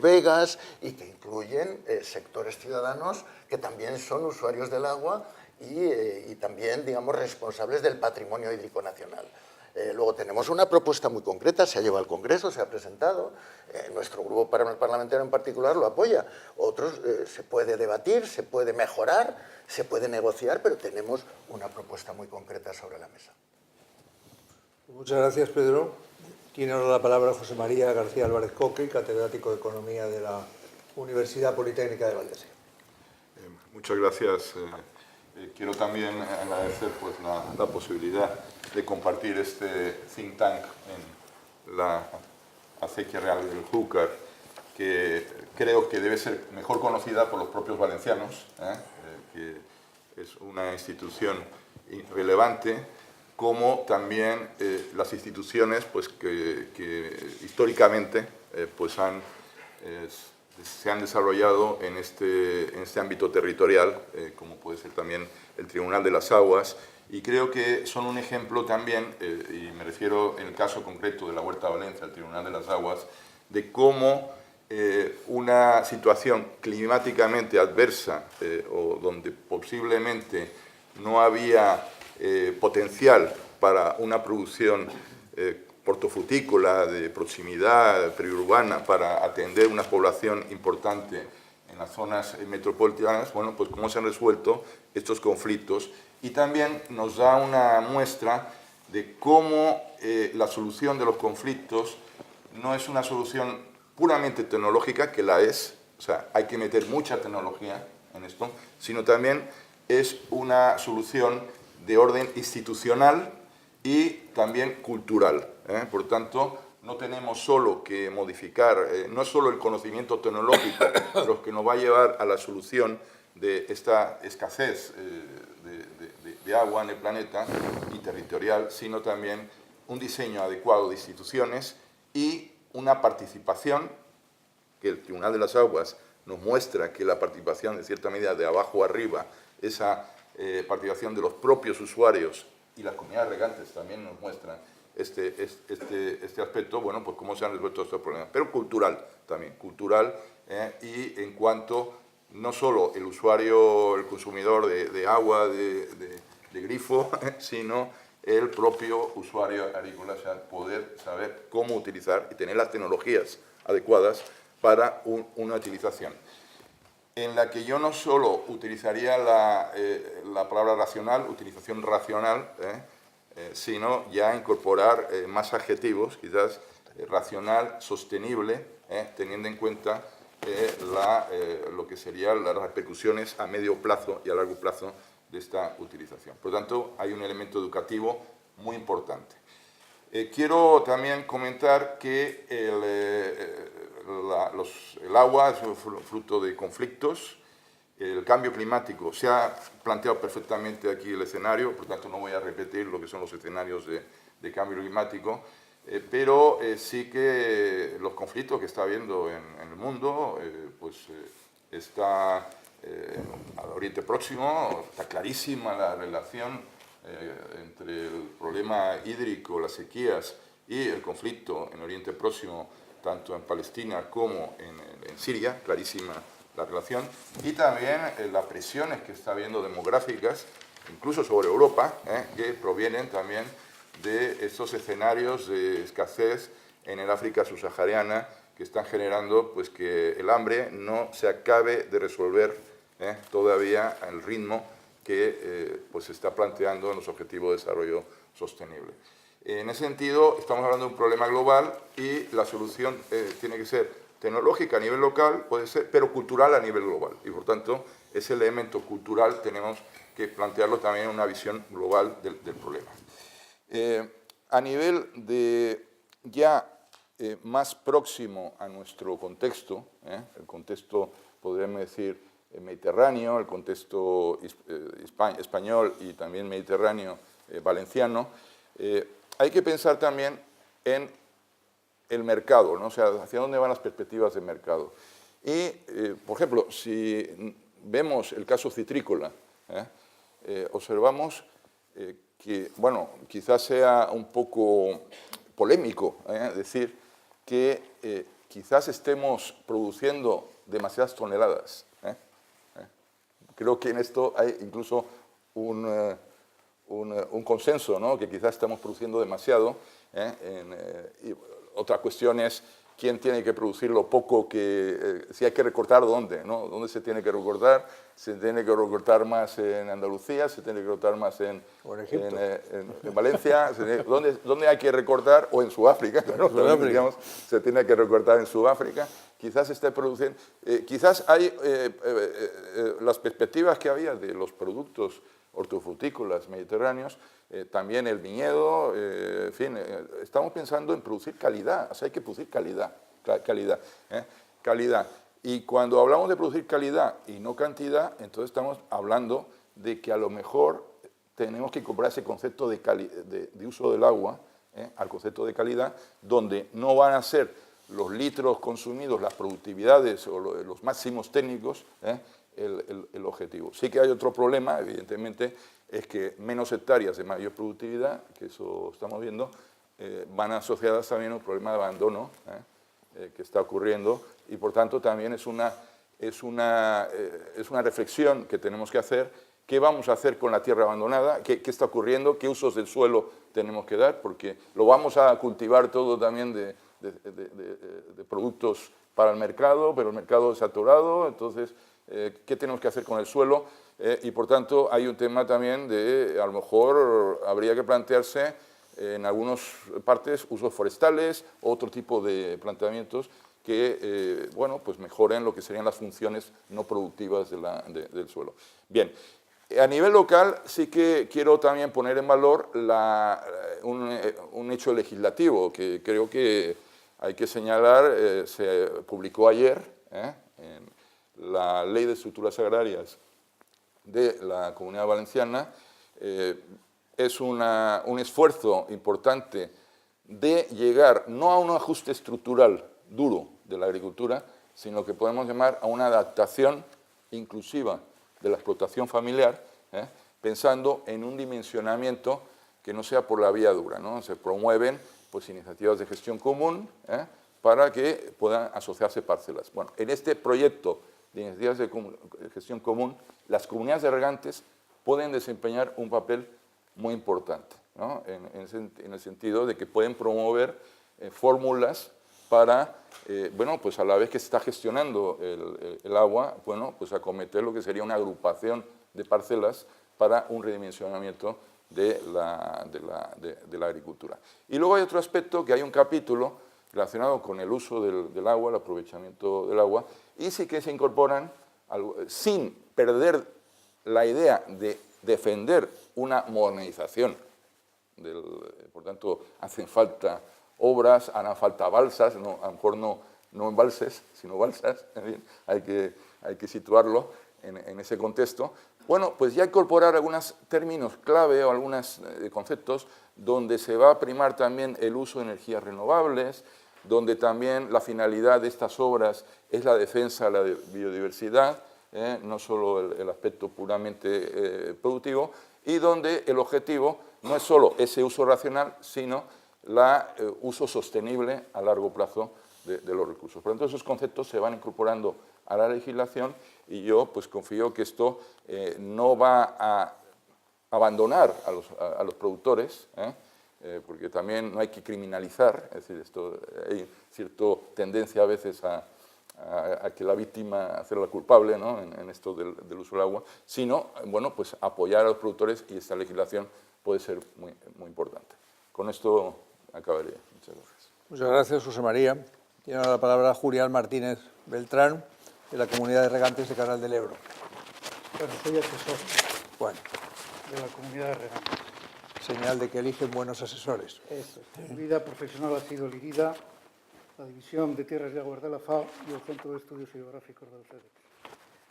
vegas, y que incluyen sectores ciudadanos que también son usuarios del agua y también, digamos, responsables del patrimonio hídrico nacional. Luego tenemos una propuesta muy concreta, se ha llevado al Congreso, se ha presentado, nuestro grupo parlamentario en particular lo apoya, otros se puede debatir, se puede mejorar, se puede negociar, pero tenemos una propuesta muy concreta sobre la mesa. Muchas gracias, Pedro. Tiene ahora la palabra José María García Álvarez Coque, catedrático de Economía de la Universidad Politécnica de Valdecir. Muchas gracias. Quiero también agradecer pues, la posibilidad de compartir este think tank en la Acequia Real del Júcar, que creo que debe ser mejor conocida por los propios valencianos, que es una institución relevante, como también las instituciones pues, que históricamente pues, se han desarrollado en este ámbito territorial, como puede ser también el Tribunal de las Aguas, y creo que son un ejemplo también, y me refiero en el caso concreto de la Huerta de Valencia, el Tribunal de las Aguas, de cómo una situación climáticamente adversa o donde posiblemente no había potencial para una producción hortofrutícola de proximidad periurbana para atender una población importante en las zonas metropolitanas, bueno, pues cómo se han resuelto estos conflictos, y también nos da una muestra de cómo la solución de los conflictos no es una solución puramente tecnológica, que la es, o sea, hay que meter mucha tecnología en esto, sino también es una solución de orden institucional y también cultural. Por tanto, no tenemos solo que modificar, no es solo el conocimiento tecnológico lo que nos va a llevar a la solución de esta escasez de agua en el planeta y territorial, sino también un diseño adecuado de instituciones y una participación, que el Tribunal de las Aguas nos muestra que la participación, de cierta medida, de abajo a arriba, esa participación de los propios usuarios y las comunidades regantes también nos muestran este aspecto, bueno, pues cómo se han resuelto estos problemas, pero cultural también, cultural y en cuanto no solo el usuario, el consumidor de agua, de grifo, sino el propio usuario agrícola, o sea, poder saber cómo utilizar y tener las tecnologías adecuadas para una utilización. En la que yo no solo utilizaría la palabra racional, utilización racional, sino ya incorporar más adjetivos, quizás racional, sostenible, teniendo en cuenta lo que serían las repercusiones a medio plazo y a largo plazo de esta utilización. Por lo tanto, hay un elemento educativo muy importante. Quiero también comentar que el agua es un fruto de conflictos. El cambio climático se ha planteado perfectamente aquí el escenario, por lo tanto no voy a repetir lo que son los escenarios de cambio climático, pero sí que los conflictos que está habiendo en el mundo, está al Oriente Próximo, está clarísima la relación entre el problema hídrico, las sequías y el conflicto en Oriente Próximo, tanto en Palestina como en Siria, clarísima la relación, y también las presiones que está habiendo demográficas, incluso sobre Europa, que provienen también de estos escenarios de escasez en el África subsahariana, que están generando pues, que el hambre no se acabe de resolver todavía al ritmo que pues, se está planteando en los Objetivos de Desarrollo Sostenible. En ese sentido, estamos hablando de un problema global y la solución tiene que ser tecnológica a nivel local, puede ser, pero cultural a nivel global. Y por tanto, ese elemento cultural tenemos que plantearlo también en una visión global del problema. A nivel de ya más próximo a nuestro contexto, el contexto, podríamos decir, mediterráneo, el contexto español y también mediterráneo valenciano, hay que pensar también en el mercado, ¿no? O sea, hacia dónde van las perspectivas de mercado. Y, por ejemplo, si vemos el caso citrícola, observamos que, bueno, quizás sea un poco polémico decir que quizás estemos produciendo demasiadas toneladas. Creo que en esto hay incluso un consenso, ¿no? Que quizás estamos produciendo demasiado. Y otra cuestión es quién tiene que producir lo poco que... si hay que recortar, ¿dónde? ¿No? ¿Dónde se tiene que recortar? ¿Se tiene que recortar más en Andalucía? ¿Se tiene que recortar más en Valencia? ¿Dónde hay que recortar? O en Sudáfrica, claro, digamos, se tiene que recortar en Sudáfrica. Quizás esté produciendo... quizás hay las perspectivas que había de los productos hortofrutícolas mediterráneos, también el viñedo, en fin, estamos pensando en producir calidad, o sea, hay que producir calidad. Y cuando hablamos de producir calidad y no cantidad, entonces estamos hablando de que a lo mejor tenemos que incorporar ese concepto de uso del agua al concepto de calidad, donde no van a ser los litros consumidos, las productividades o los máximos técnicos, el objetivo. Sí que hay otro problema, evidentemente, es que menos hectáreas de mayor productividad, que eso estamos viendo, van asociadas también a un problema de abandono que está ocurriendo, y por tanto también es una reflexión que tenemos que hacer. ¿Qué vamos a hacer con la tierra abandonada? ¿Qué está ocurriendo? ¿Qué usos del suelo tenemos que dar? Porque lo vamos a cultivar todo también de productos para el mercado, pero el mercado es saturado, entonces, ¿qué tenemos que hacer con el suelo? Y por tanto hay un tema también de, a lo mejor habría que plantearse en algunas partes usos forestales, otro tipo de planteamientos que bueno, pues mejoren lo que serían las funciones no productivas del suelo. Bien, a nivel local sí que quiero también poner en valor un hecho legislativo que creo que hay que señalar, se publicó ayer en la Ley de Estructuras Agrarias de la Comunidad Valenciana. Es un esfuerzo importante de llegar no a un ajuste estructural duro de la agricultura, sino que podemos llamar a una adaptación inclusiva de la explotación familiar, pensando en un dimensionamiento que no sea por la vía dura, ¿no? Se promueven pues, iniciativas de gestión común, para que puedan asociarse parcelas. Bueno, en este proyecto de iniciativas de gestión común, las comunidades de regantes pueden desempeñar un papel muy importante, ¿no? En el sentido de que pueden promover fórmulas para, bueno, pues a la vez que se está gestionando el agua, bueno, pues acometer lo que sería una agrupación de parcelas para un redimensionamiento de la agricultura. Y luego hay otro aspecto, que hay un capítulo relacionado con el uso del agua, el aprovechamiento del agua, y sí que se incorporan, sin perder la idea de defender una modernización. Por tanto, hacen falta obras, harán falta balsas, no, a lo mejor no embalses, sino balsas, en fin, hay que situarlo en ese contexto. Bueno, pues ya incorporar algunos términos clave o algunos conceptos donde se va a primar también el uso de energías renovables, donde también la finalidad de estas obras es la defensa de la biodiversidad, no solo el aspecto puramente productivo, y donde el objetivo no es solo ese uso racional, sino el uso sostenible a largo plazo de los recursos. Por lo tanto, esos conceptos se van incorporando a la legislación y yo pues confío que esto no va a abandonar a los productores, porque también no hay que criminalizar, es decir, hay cierta tendencia a veces a que la víctima hacerla culpable, ¿no? en esto del uso del agua, sino, bueno, pues apoyar a los productores, y esta legislación puede ser muy, muy importante. Con esto acabaría. Muchas gracias. Muchas gracias, José María. Tiene ahora la palabra Julián Martínez Beltrán, de la Comunidad de Regantes de Canal del Ebro. Bueno, soy asesor Bueno, de la Comunidad de Regantes. señal de que eligen buenos asesores. Eso es. Mi vida profesional ha sido el IRIDA, la División de Tierras y Aguas de la FAO y el Centro de Estudios Geográficos del FEDEX,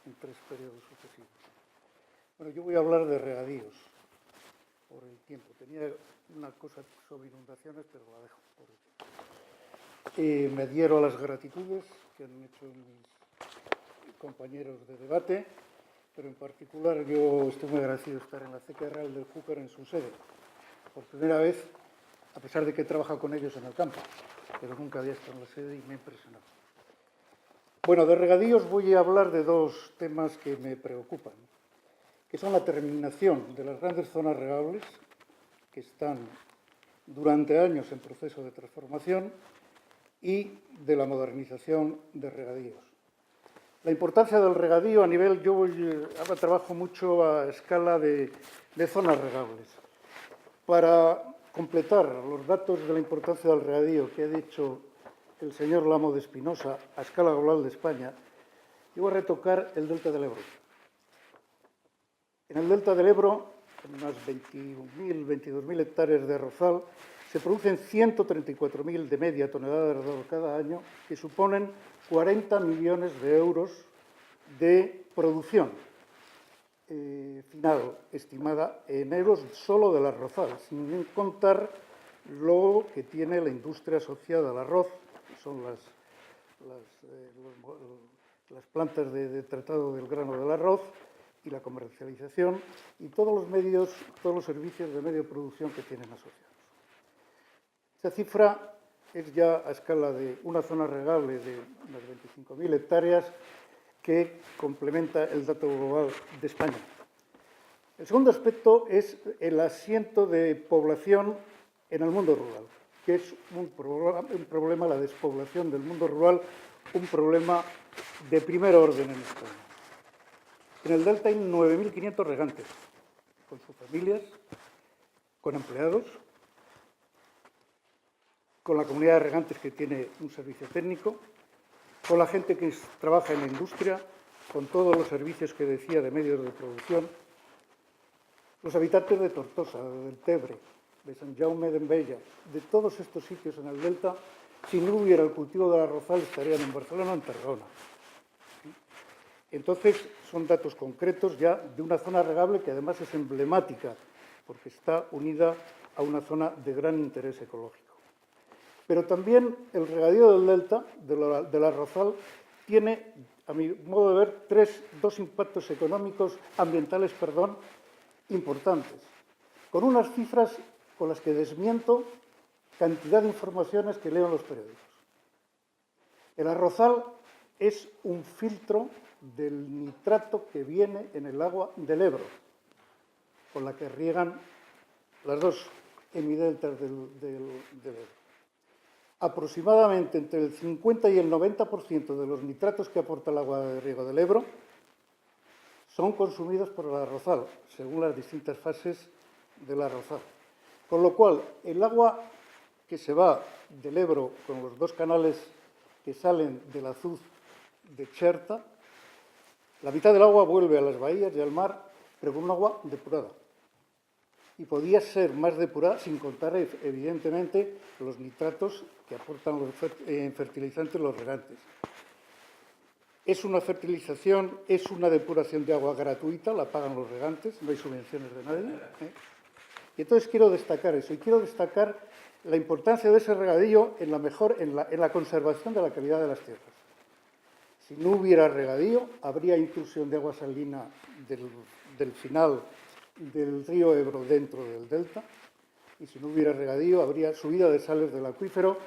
en 3 periodos sucesivos. Bueno, yo voy a hablar de regadíos, por el tiempo. Tenía una cosa sobre inundaciones, pero la dejo por el tiempo. Me adhiero a las gratitudes que han hecho mis compañeros de debate, pero en particular yo estoy muy agradecido de estar en la Acequia Real del Júcar, en su sede, por primera vez, a pesar de que he trabajado con ellos en el campo, pero nunca había estado en la sede y me ha impresionado. Bueno, de regadíos voy a hablar de 2 temas que me preocupan, que son la terminación de las grandes zonas regables, que están durante años en proceso de transformación, y de la modernización de regadíos. La importancia del regadío a nivel, ahora trabajo mucho a escala de zonas regables. Para completar los datos de la importancia del regadío que ha dicho el señor Lamo de Espinosa a escala global de España, yo voy a retocar el delta del Ebro. En el delta del Ebro, en unas 21.000, 22.000 hectáreas de arrozal, se producen 134.000 de media tonelada de arroz cada año, que suponen 40 millones de euros de producción final, estimada en euros solo del arrozal, sin contar lo que tiene la industria asociada al arroz, que son las plantas de tratado del grano del arroz y la comercialización y todos los servicios de medio de producción que tienen asociados. Esta cifra es ya a escala de una zona regable de unas 25.000 hectáreas que complementa el dato global de España. El segundo aspecto es el asiento de población en el mundo rural, que es un problema, la despoblación del mundo rural, un problema de primer orden en España. En el delta hay 9.500 regantes, con sus familias, con empleados, con la comunidad de regantes que tiene un servicio técnico, con la gente que trabaja en la industria, con todos los servicios que decía de medios de producción, los habitantes de Tortosa, de Deltebre, de Sant Jaume d'Enveja, de todos estos sitios en el delta, si no hubiera el cultivo del arrozal estarían en Barcelona o en Tarragona. Entonces, son datos concretos ya de una zona regable que además es emblemática, porque está unida a una zona de gran interés ecológico. Pero también el regadío del delta, del arrozal, tiene, a mi modo de ver, dos impactos económicos, ambientales, importantes, con unas cifras con las que desmiento cantidad de informaciones que leo en los periódicos. El arrozal es un filtro del nitrato que viene en el agua del Ebro, con la que riegan las dos hemideltas del Ebro. Aproximadamente entre el 50 y el 90% de los nitratos que aporta el agua de riego del Ebro son consumidos por el arrozal, según las distintas fases del arrozal. Con lo cual, el agua que se va del Ebro con los dos canales que salen del Azuz de Cherta, la mitad del agua vuelve a las bahías y al mar, pero con un agua depurada. Y podía ser más depurada sin contar, evidentemente, los nitratos que aportan los fertilizantes los regantes. Es una fertilización, es una depuración de agua gratuita, la pagan los regantes, no hay subvenciones de nadie. Y entonces quiero destacar eso, y quiero destacar la importancia de ese regadío en la conservación de la calidad de las tierras. Si no hubiera regadío, habría intrusión de agua salina del final del río Ebro dentro del delta, y si no hubiera regadío, habría subida de sales del acuífero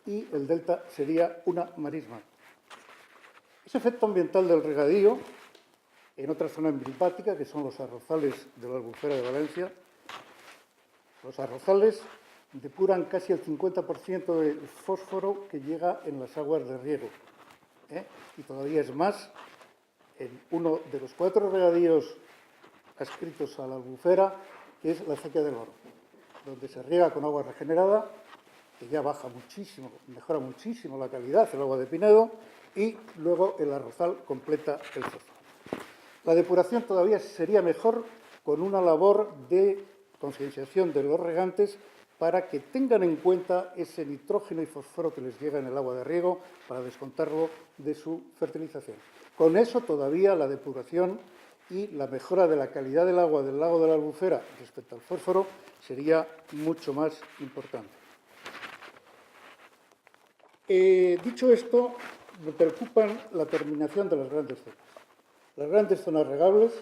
y el delta sería una marisma. Ese efecto ambiental del regadío, en otra zona emblemática, que son los arrozales de la Albufera de Valencia, los arrozales depuran casi el 50% del fósforo que llega en las aguas de riego. Y todavía es más, en uno de los 4 regadíos adscritos a la Albufera, que es la Acequia del Oro, donde se riega con agua regenerada, que ya baja muchísimo, mejora muchísimo la calidad, el agua de Pinedo, y luego el arrozal completa el fósforo. La depuración todavía sería mejor con una labor de concienciación de los regantes para que tengan en cuenta ese nitrógeno y fósforo que les llega en el agua de riego para descontarlo de su fertilización. Con eso todavía la depuración y la mejora de la calidad del agua del lago de la Albufera respecto al fósforo sería mucho más importante. Dicho esto, me preocupan la terminación de las grandes zonas. Las grandes zonas regables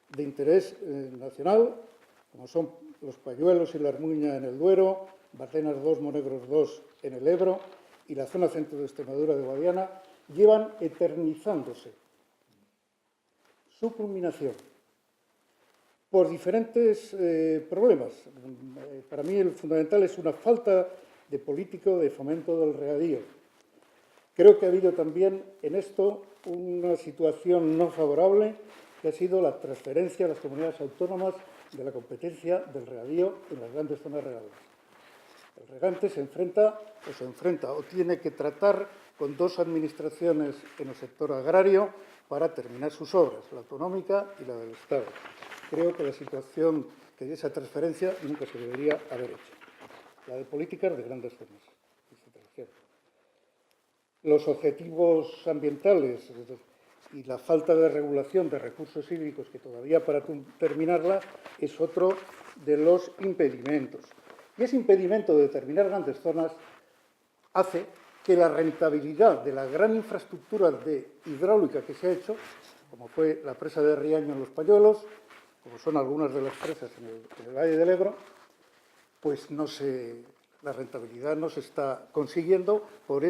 de interés nacional, como son los Payuelos y la Armuña en el Duero, Bardenas 2, Monegros 2 en el Ebro y la zona centro de Extremadura de Guadiana, llevan eternizándose su culminación por diferentes problemas. Para mí el fundamental es una falta de política de fomento del regadío. Creo que ha habido también en esto una situación no favorable, que ha sido la transferencia a las comunidades autónomas de la competencia del regadío en las grandes zonas regables. El regante se enfrenta o tiene que tratar con 2 administraciones en el sector agrario para terminar sus obras, la autonómica y la del Estado. Creo que la situación que esa transferencia nunca se debería haber hecho. La de políticas de grandes zonas. Los objetivos ambientales y la falta de regulación de recursos hídricos, que todavía para terminarla es otro de los impedimentos. Y ese impedimento de determinar grandes zonas hace que la rentabilidad de la gran infraestructura hidráulica que se ha hecho, como fue la presa de Riaño en Los Payuelos, como son algunas de las presas en el Valle del Ebro, pues la rentabilidad no se está consiguiendo por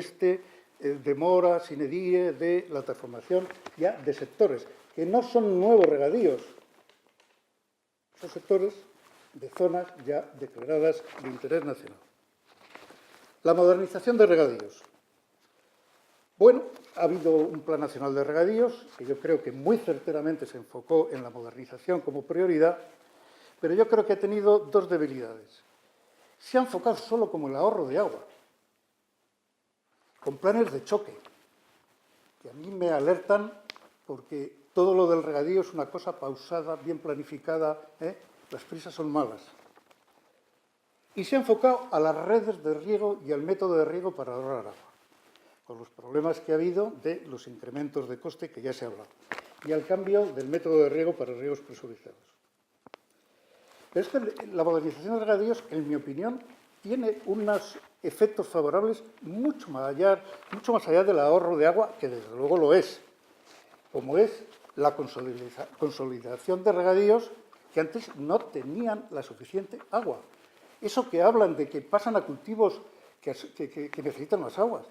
demora sine die de la transformación ya de sectores, que no son nuevos regadíos, son sectores de zonas ya declaradas de interés nacional. La modernización de regadíos. Bueno, ha habido un Plan Nacional de Regadíos, que yo creo que muy certeramente se enfocó en la modernización como prioridad, pero yo creo que ha tenido 2 debilidades. Se ha enfocado solo como el ahorro de agua, con planes de choque, que a mí me alertan porque todo lo del regadío es una cosa pausada, bien planificada, las prisas son malas. Y se ha enfocado a las redes de riego y al método de riego para ahorrar agua, con los problemas que ha habido de los incrementos de coste que ya se ha hablado, y al cambio del método de riego para riegos presurizados. Pero es que la modernización de regadíos, en mi opinión, tiene unos efectos favorables mucho más allá del ahorro de agua, que desde luego lo es, como es la consolidación de regadíos que antes no tenían la suficiente agua. Eso que hablan de que pasan a cultivos que necesitan más aguas.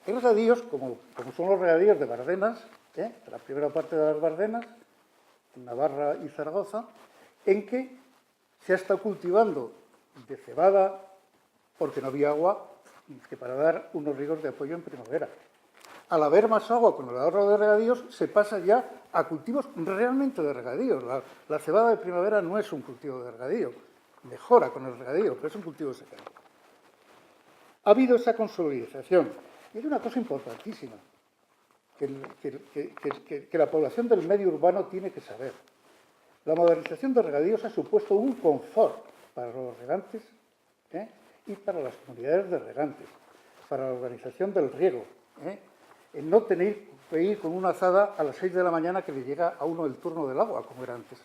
Hay regadíos, como son los regadíos de Bardenas, de la primera parte de las Bardenas, en Navarra y Zaragoza, en que se ha estado cultivando de cebada porque no había agua, que para dar unos riegos de apoyo en primavera. Al haber más agua con el ahorro de regadíos, se pasa ya a cultivos realmente de regadíos. La cebada de primavera no es un cultivo de regadío, mejora con el regadío, pero es un cultivo secano. Ha habido esa consolidación. Y hay una cosa importantísima que la población del medio urbano tiene que saber. La modernización de regadíos ha supuesto un confort para los regantes y para las comunidades de regantes, para la organización del riego, en no tener que ir con una azada a las 6 de la mañana que le llega a uno el turno del agua, como era antes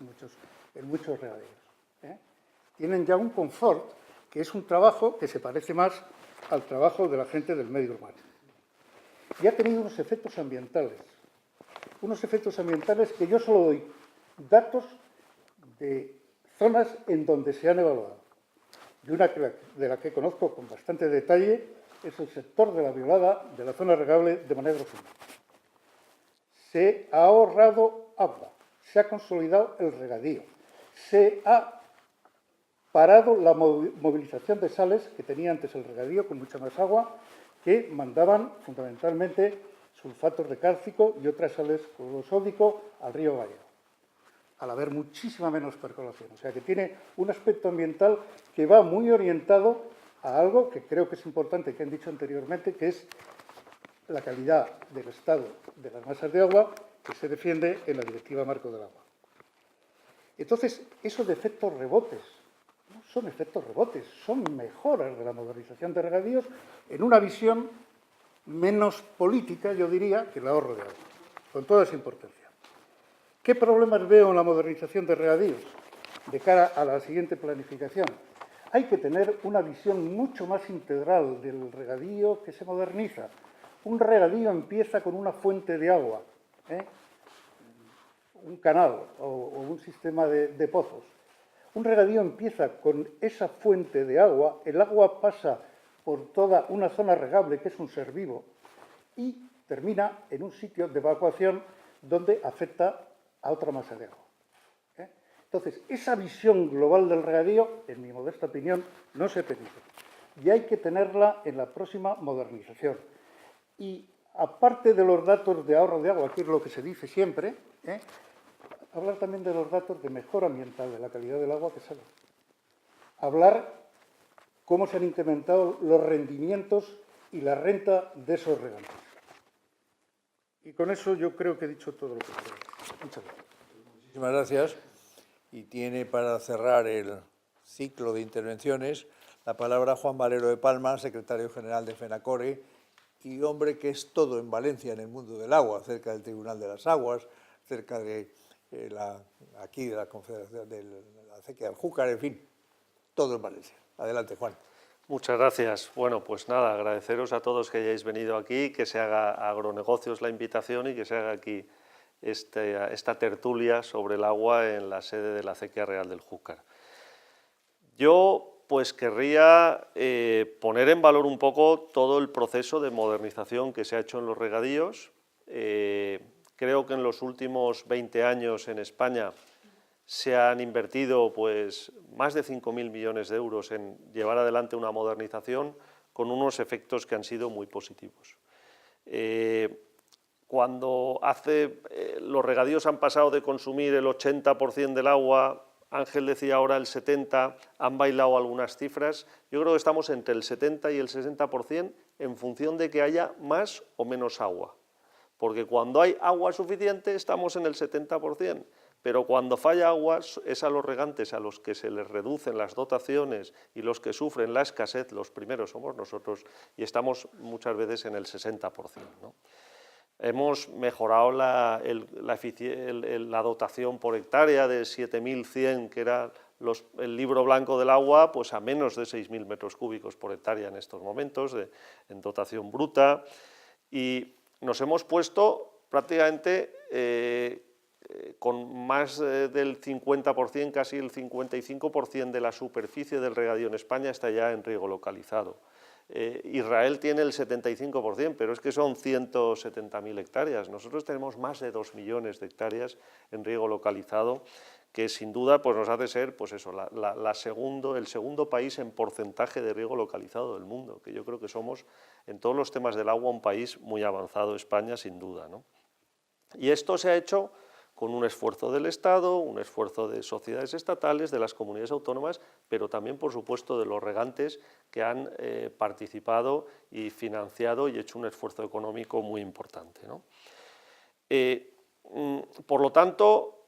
en muchos regadíos. Tienen ya un confort, que es un trabajo que se parece más al trabajo de la gente del medio urbano. Y ha tenido unos efectos ambientales que yo solo doy datos de zonas en donde se han evaluado. Y una de la que conozco con bastante detalle es el sector de la Violada, de la zona regable de Monegro Fino. Se ha ahorrado agua, se ha consolidado el regadío, se ha parado la movilización de sales que tenía antes el regadío con mucha más agua, que mandaban fundamentalmente sulfatos de cálcico y otras sales cloruro sódico al río Gallego, al haber muchísima menos percolación. O sea que tiene un aspecto ambiental que va muy orientado a algo que creo que es importante, que han dicho anteriormente, que es la calidad del estado de las masas de agua que se defiende en la Directiva Marco del Agua. Entonces, esos efectos rebotes, no son efectos rebotes, son mejoras de la modernización de regadíos en una visión menos política, yo diría, que el ahorro de agua, con toda esa importancia. ¿Qué problemas veo en la modernización de regadíos de cara a la siguiente planificación? Hay que tener una visión mucho más integral del regadío que se moderniza. Un regadío empieza con una fuente de agua, un canal o un sistema de pozos. Un regadío empieza con esa fuente de agua, el agua pasa por toda una zona regable, que es un ser vivo, y termina en un sitio de evacuación donde afecta a otra masa de agua. Entonces, esa visión global del regadío, en mi modesta opinión, no se permite. Y hay que tenerla en la próxima modernización. Y aparte de los datos de ahorro de agua, que es lo que se dice siempre, hablar también de los datos de mejora ambiental, de la calidad del agua que sale. Hablar cómo se han incrementado los rendimientos y la renta de esos regantes. Y con eso yo creo que he dicho todo lo que quiero. Muchas gracias. Muchísimas gracias. Y tiene para cerrar el ciclo de intervenciones la palabra Juan Valero de Palma, secretario general de FENACORE, y hombre que es todo en Valencia en el mundo del agua, cerca del Tribunal de las Aguas, cerca de aquí de la Confederación de la Acequia del Júcar, en fin, todo en Valencia. Adelante, Juan. Muchas gracias. Bueno, pues nada, agradeceros a todos que hayáis venido aquí, que se haga a Agronegocios la invitación y que se haga aquí esta tertulia sobre el agua en la sede de la Acequia Real del Júcar. Yo pues querría poner en valor un poco todo el proceso de modernización que se ha hecho en los regadíos. Creo que en los últimos 20 años en España se han invertido pues, más de 5.000 millones de euros en llevar adelante una modernización con unos efectos que han sido muy positivos. Cuando los regadíos han pasado de consumir el 80% del agua, Ángel decía ahora el 70%, han bailado algunas cifras, yo creo que estamos entre el 70 y el 60% en función de que haya más o menos agua. Porque cuando hay agua suficiente estamos en el 70%, pero cuando falla agua es a los regantes a los que se les reducen las dotaciones y los que sufren la escasez, los primeros somos nosotros, y estamos muchas veces en el 60%, ¿no? Hemos mejorado la dotación por hectárea de 7.100, que era el libro blanco del agua, pues a menos de 6.000 metros cúbicos por hectárea en estos momentos, en dotación bruta, y nos hemos puesto prácticamente con más del 50%, casi el 55% de la superficie del regadío en España está ya en riego localizado. Israel tiene el 75%, pero es que son 170.000 hectáreas. Nosotros tenemos más de 2 millones de hectáreas en riego localizado, que sin duda pues, nos hace ser pues eso, el segundo país en porcentaje de riego localizado del mundo, que yo creo que somos en todos los temas del agua un país muy avanzado, España sin duda, ¿no? Y esto se ha hecho con un esfuerzo del Estado, un esfuerzo de sociedades estatales, de las comunidades autónomas, pero también, por supuesto, de los regantes que han participado y financiado y hecho un esfuerzo económico muy importante, ¿no? Por lo tanto,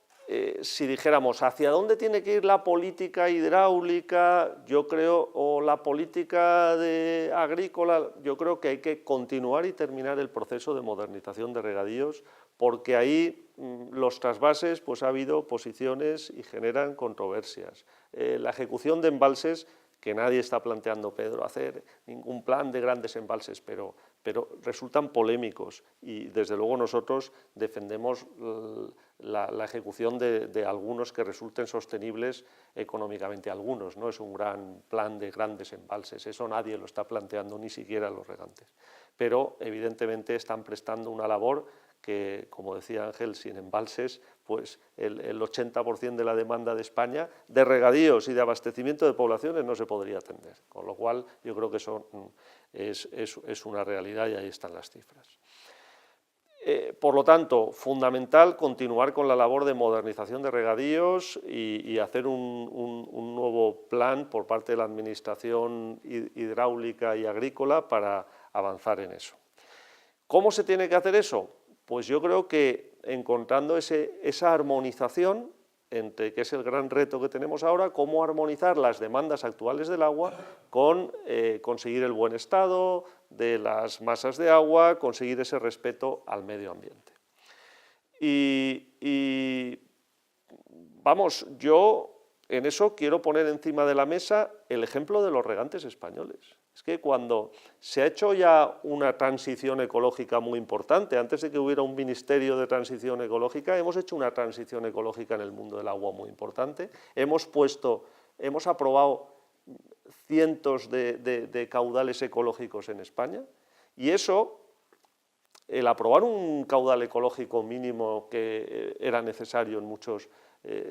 si dijéramos hacia dónde tiene que ir la política hidráulica, yo creo, o la política agrícola, yo creo que hay que continuar y terminar el proceso de modernización de regadíos, porque ahí los trasvases pues ha habido posiciones y generan controversias. La ejecución de embalses, que nadie está planteando, Pedro, hacer ningún plan de grandes embalses, pero resultan polémicos y desde luego nosotros defendemos la ejecución de algunos que resulten sostenibles económicamente. Algunos, no es un gran plan de grandes embalses, eso nadie lo está planteando, ni siquiera los regantes. Pero evidentemente están prestando una labor que, como decía Ángel, sin embalses, pues el 80% de la demanda de España de regadíos y de abastecimiento de poblaciones no se podría atender, con lo cual yo creo que eso es una realidad y ahí están las cifras. Por lo tanto, fundamental continuar con la labor de modernización de regadíos y hacer un nuevo plan por parte de la Administración hidráulica y agrícola para avanzar en eso. ¿Cómo se tiene que hacer eso? Pues yo creo que encontrando esa armonización entre, que es el gran reto que tenemos ahora, cómo armonizar las demandas actuales del agua con conseguir el buen estado de las masas de agua, conseguir ese respeto al medio ambiente. Y vamos, yo en eso quiero poner encima de la mesa el ejemplo de los regantes españoles. Es que cuando se ha hecho ya una transición ecológica muy importante, antes de que hubiera un ministerio de transición ecológica, hemos hecho una transición ecológica en el mundo del agua muy importante, hemos aprobado cientos de caudales ecológicos en España, y eso, el aprobar un caudal ecológico mínimo que era necesario en muchos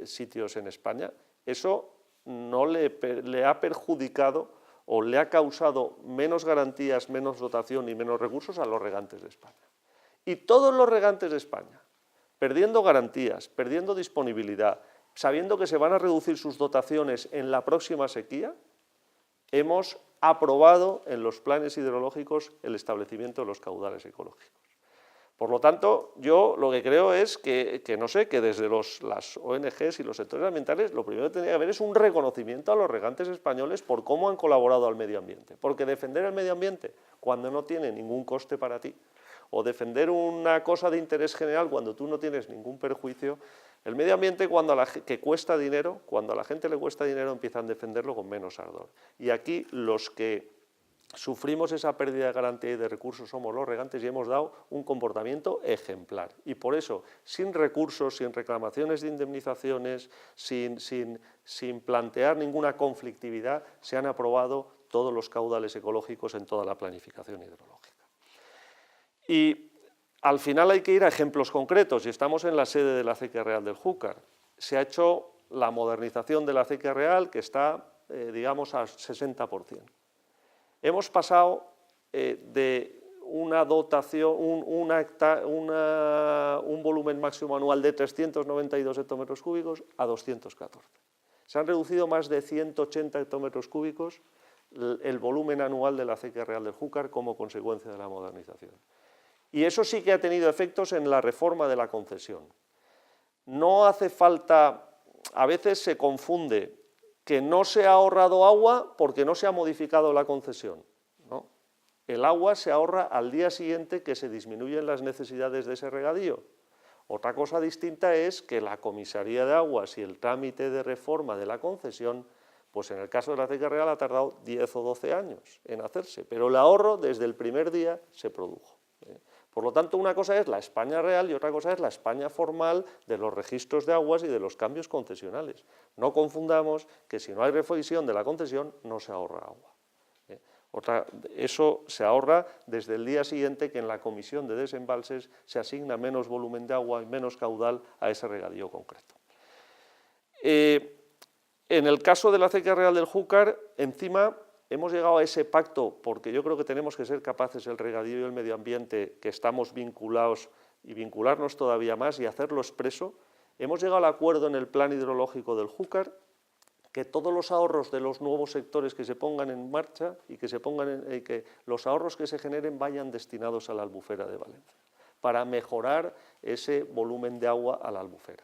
sitios en España, eso no le ha perjudicado o le ha causado menos garantías, menos dotación y menos recursos a los regantes de España. Y todos los regantes de España, perdiendo garantías, perdiendo disponibilidad, sabiendo que se van a reducir sus dotaciones en la próxima sequía, hemos aprobado en los planes hidrológicos el establecimiento de los caudales ecológicos. Por lo tanto, yo lo que creo es que no sé, que desde las ONGs y los sectores ambientales lo primero que tendría que haber es un reconocimiento a los regantes españoles por cómo han colaborado al medio ambiente. Porque defender el medio ambiente cuando no tiene ningún coste para ti, o defender una cosa de interés general cuando tú no tienes ningún perjuicio, el medio ambiente que cuesta dinero, cuando a la gente le cuesta dinero empiezan a defenderlo con menos ardor. Y aquí los que sufrimos esa pérdida de garantía y de recursos somos los regantes y hemos dado un comportamiento ejemplar. Y por eso, sin recursos, sin reclamaciones de indemnizaciones, sin plantear ninguna conflictividad, se han aprobado todos los caudales ecológicos en toda la planificación hidrológica. Y al final hay que ir a ejemplos concretos, y estamos en la sede de la Acequia Real del Júcar. Se ha hecho la modernización de la Acequia Real, que está, digamos, al 60%. Hemos pasado de una dotación, un volumen máximo anual de 392 hectómetros cúbicos a 214. Se han reducido más de 180 hectómetros cúbicos el volumen anual de la Acequia Real del Júcar como consecuencia de la modernización. Y eso sí que ha tenido efectos en la reforma de la concesión. No hace falta, a veces se confunde que no se ha ahorrado agua porque no se ha modificado la concesión. ¿No? El agua se ahorra al día siguiente que se disminuyen las necesidades de ese regadío. Otra cosa distinta es que la Comisaría de Aguas y el trámite de reforma de la concesión, pues en el caso de la Acequia Real ha tardado 10 o 12 años en hacerse, pero el ahorro desde el primer día se produjo. Por lo tanto, una cosa es la España real y otra cosa es la España formal de los registros de aguas y de los cambios concesionales. No confundamos que si no hay revisión de la concesión no se ahorra agua. Eso se ahorra desde el día siguiente que en la comisión de desembalses se asigna menos volumen de agua y menos caudal a ese regadío concreto. En el caso de la acequia real del Júcar, encima hemos llegado a ese pacto, porque yo creo que tenemos que ser capaces, el regadío y el medio ambiente, que estamos vinculados y vincularnos todavía más y hacerlo expreso. Hemos llegado al acuerdo en el plan hidrológico del Júcar que todos los ahorros de los nuevos sectores que se pongan en marcha y que los ahorros que se generen vayan destinados a la albufera de Valencia, para mejorar ese volumen de agua a la albufera.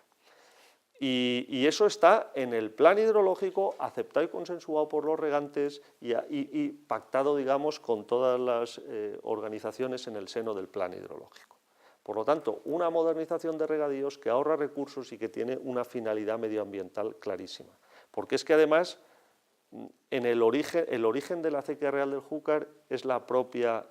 Y eso está en el plan hidrológico, aceptado y consensuado por los regantes y pactado, digamos, con todas las organizaciones en el seno del plan hidrológico. Por lo tanto, una modernización de regadíos que ahorra recursos y que tiene una finalidad medioambiental clarísima. Porque es que además, el origen de la acequia real del Júcar es la propia,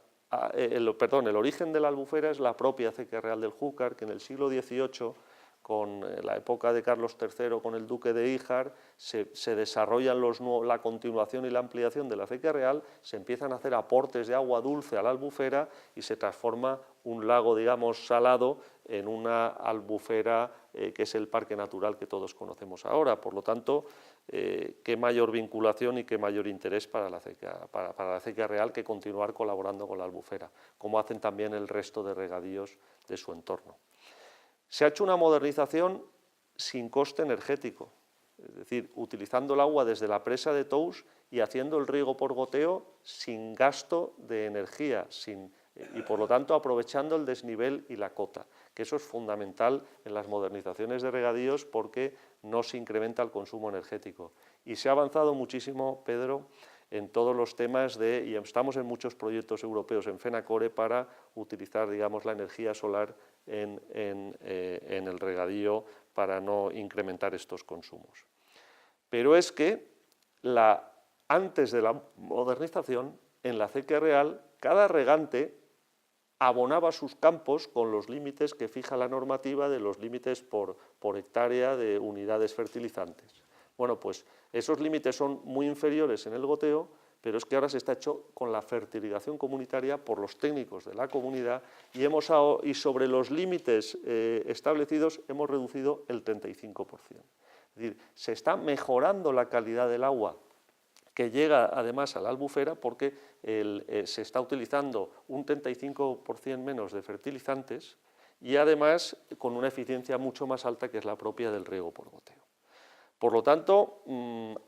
el origen de la albufera es la propia acequia real del Júcar, que en el siglo XVIII, con la época de Carlos III, con el duque de Híjar, se desarrollan la continuación y la ampliación de la acequia real, se empiezan a hacer aportes de agua dulce a la albufera y se transforma un lago, digamos, salado en una albufera que es el parque natural que todos conocemos ahora. Por lo tanto, qué mayor vinculación y qué mayor interés para la acequia real que continuar colaborando con la albufera, como hacen también el resto de regadíos de su entorno. Se ha hecho una modernización sin coste energético, es decir, utilizando el agua desde la presa de Tous y haciendo el riego por goteo sin gasto de energía y por lo tanto aprovechando el desnivel y la cota, que eso es fundamental en las modernizaciones de regadíos porque no se incrementa el consumo energético. Y se ha avanzado muchísimo, Pedro, en todos los temas y estamos en muchos proyectos europeos en FENACORE para utilizar, digamos, la energía solar en el regadío para no incrementar estos consumos. Pero es que antes de la modernización, en la acequia real, cada regante abonaba sus campos con los límites que fija la normativa de los límites por hectárea de unidades fertilizantes. Bueno, pues esos límites son muy inferiores en el goteo, pero es que ahora se está hecho con la fertilización comunitaria por los técnicos de la comunidad y sobre los límites establecidos hemos reducido el 35%. Es decir, se está mejorando la calidad del agua que llega además a la albufera porque se está utilizando un 35% menos de fertilizantes y además con una eficiencia mucho más alta que es la propia del riego por goteo. Por lo tanto,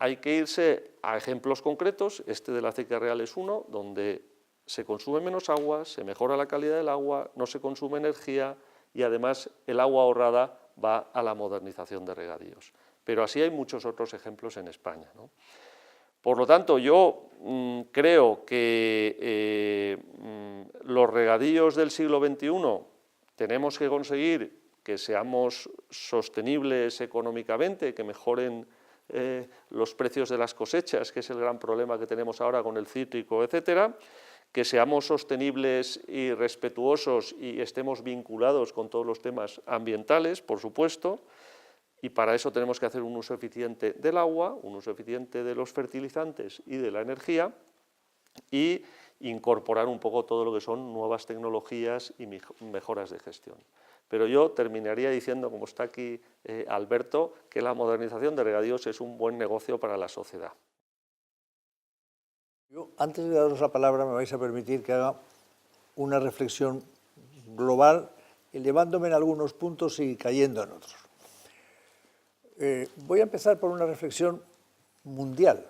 hay que irse a ejemplos concretos. Este de la acequia real es uno, donde se consume menos agua, se mejora la calidad del agua, no se consume energía y además el agua ahorrada va a la modernización de regadíos. Pero así hay muchos otros ejemplos en España, ¿no? Por lo tanto, yo creo que los regadíos del siglo XXI tenemos que conseguir que seamos sostenibles económicamente, que mejoren los precios de las cosechas, que es el gran problema que tenemos ahora con el cítrico, etcétera, que seamos sostenibles y respetuosos y estemos vinculados con todos los temas ambientales, por supuesto, y para eso tenemos que hacer un uso eficiente del agua, un uso eficiente de los fertilizantes y de la energía, y incorporar un poco todo lo que son nuevas tecnologías y mejoras de gestión. Pero yo terminaría diciendo, como está aquí Alberto, que la modernización de regadíos es un buen negocio para la sociedad. Yo, antes de daros la palabra, me vais a permitir que haga una reflexión global, elevándome en algunos puntos y cayendo en otros. Voy a empezar por una reflexión mundial.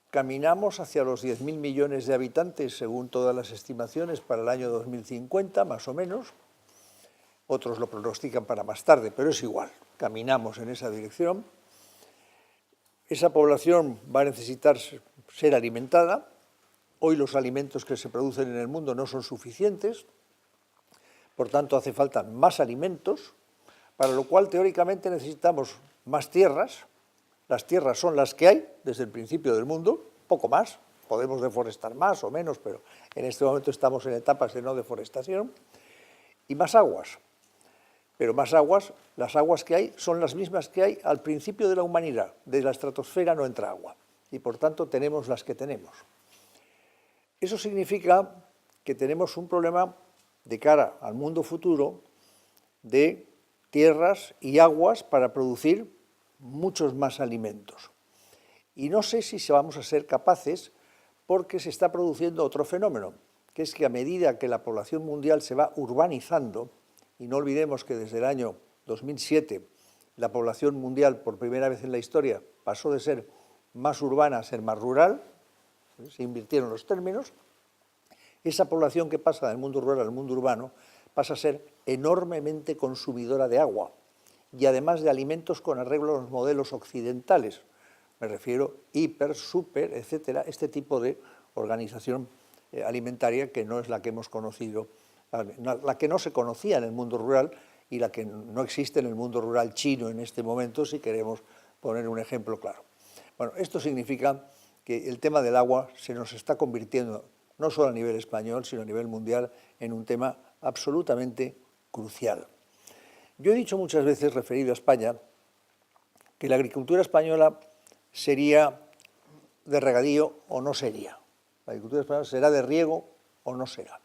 Caminamos hacia los 10.000 millones de habitantes, según todas las estimaciones, para el año 2050, más o menos. Otros lo pronostican para más tarde, pero es igual, caminamos en esa dirección. Esa población va a necesitar ser alimentada. Hoy los alimentos que se producen en el mundo no son suficientes, por tanto hace falta más alimentos, para lo cual teóricamente necesitamos más tierras. Las tierras son las que hay desde el principio del mundo, poco más, podemos deforestar más o menos, pero en este momento estamos en etapas de no deforestación, y más aguas. Pero más aguas, las aguas que hay son las mismas que hay al principio de la humanidad. De la estratosfera no entra agua, y por tanto tenemos las que tenemos. Eso significa que tenemos un problema de cara al mundo futuro de tierras y aguas para producir muchos más alimentos. Y no sé si vamos a ser capaces, porque se está produciendo otro fenómeno, que es que a medida que la población mundial se va urbanizando, y no olvidemos que desde el año 2007 la población mundial por primera vez en la historia pasó de ser más urbana a ser más rural, se invirtieron los términos, esa población que pasa del mundo rural al mundo urbano pasa a ser enormemente consumidora de agua y además de alimentos con arreglo a los modelos occidentales. Me refiero hiper, super, etcétera, este tipo de organización alimentaria que no es la que hemos conocido, la que no se conocía en el mundo rural y la que no existe en el mundo rural chino en este momento, si queremos poner un ejemplo claro. Bueno, esto significa que el tema del agua se nos está convirtiendo, no solo a nivel español, sino a nivel mundial, en un tema absolutamente crucial. Yo he dicho muchas veces, referido a España, que la agricultura española sería de regadío o no sería. La agricultura española será de riego o no será.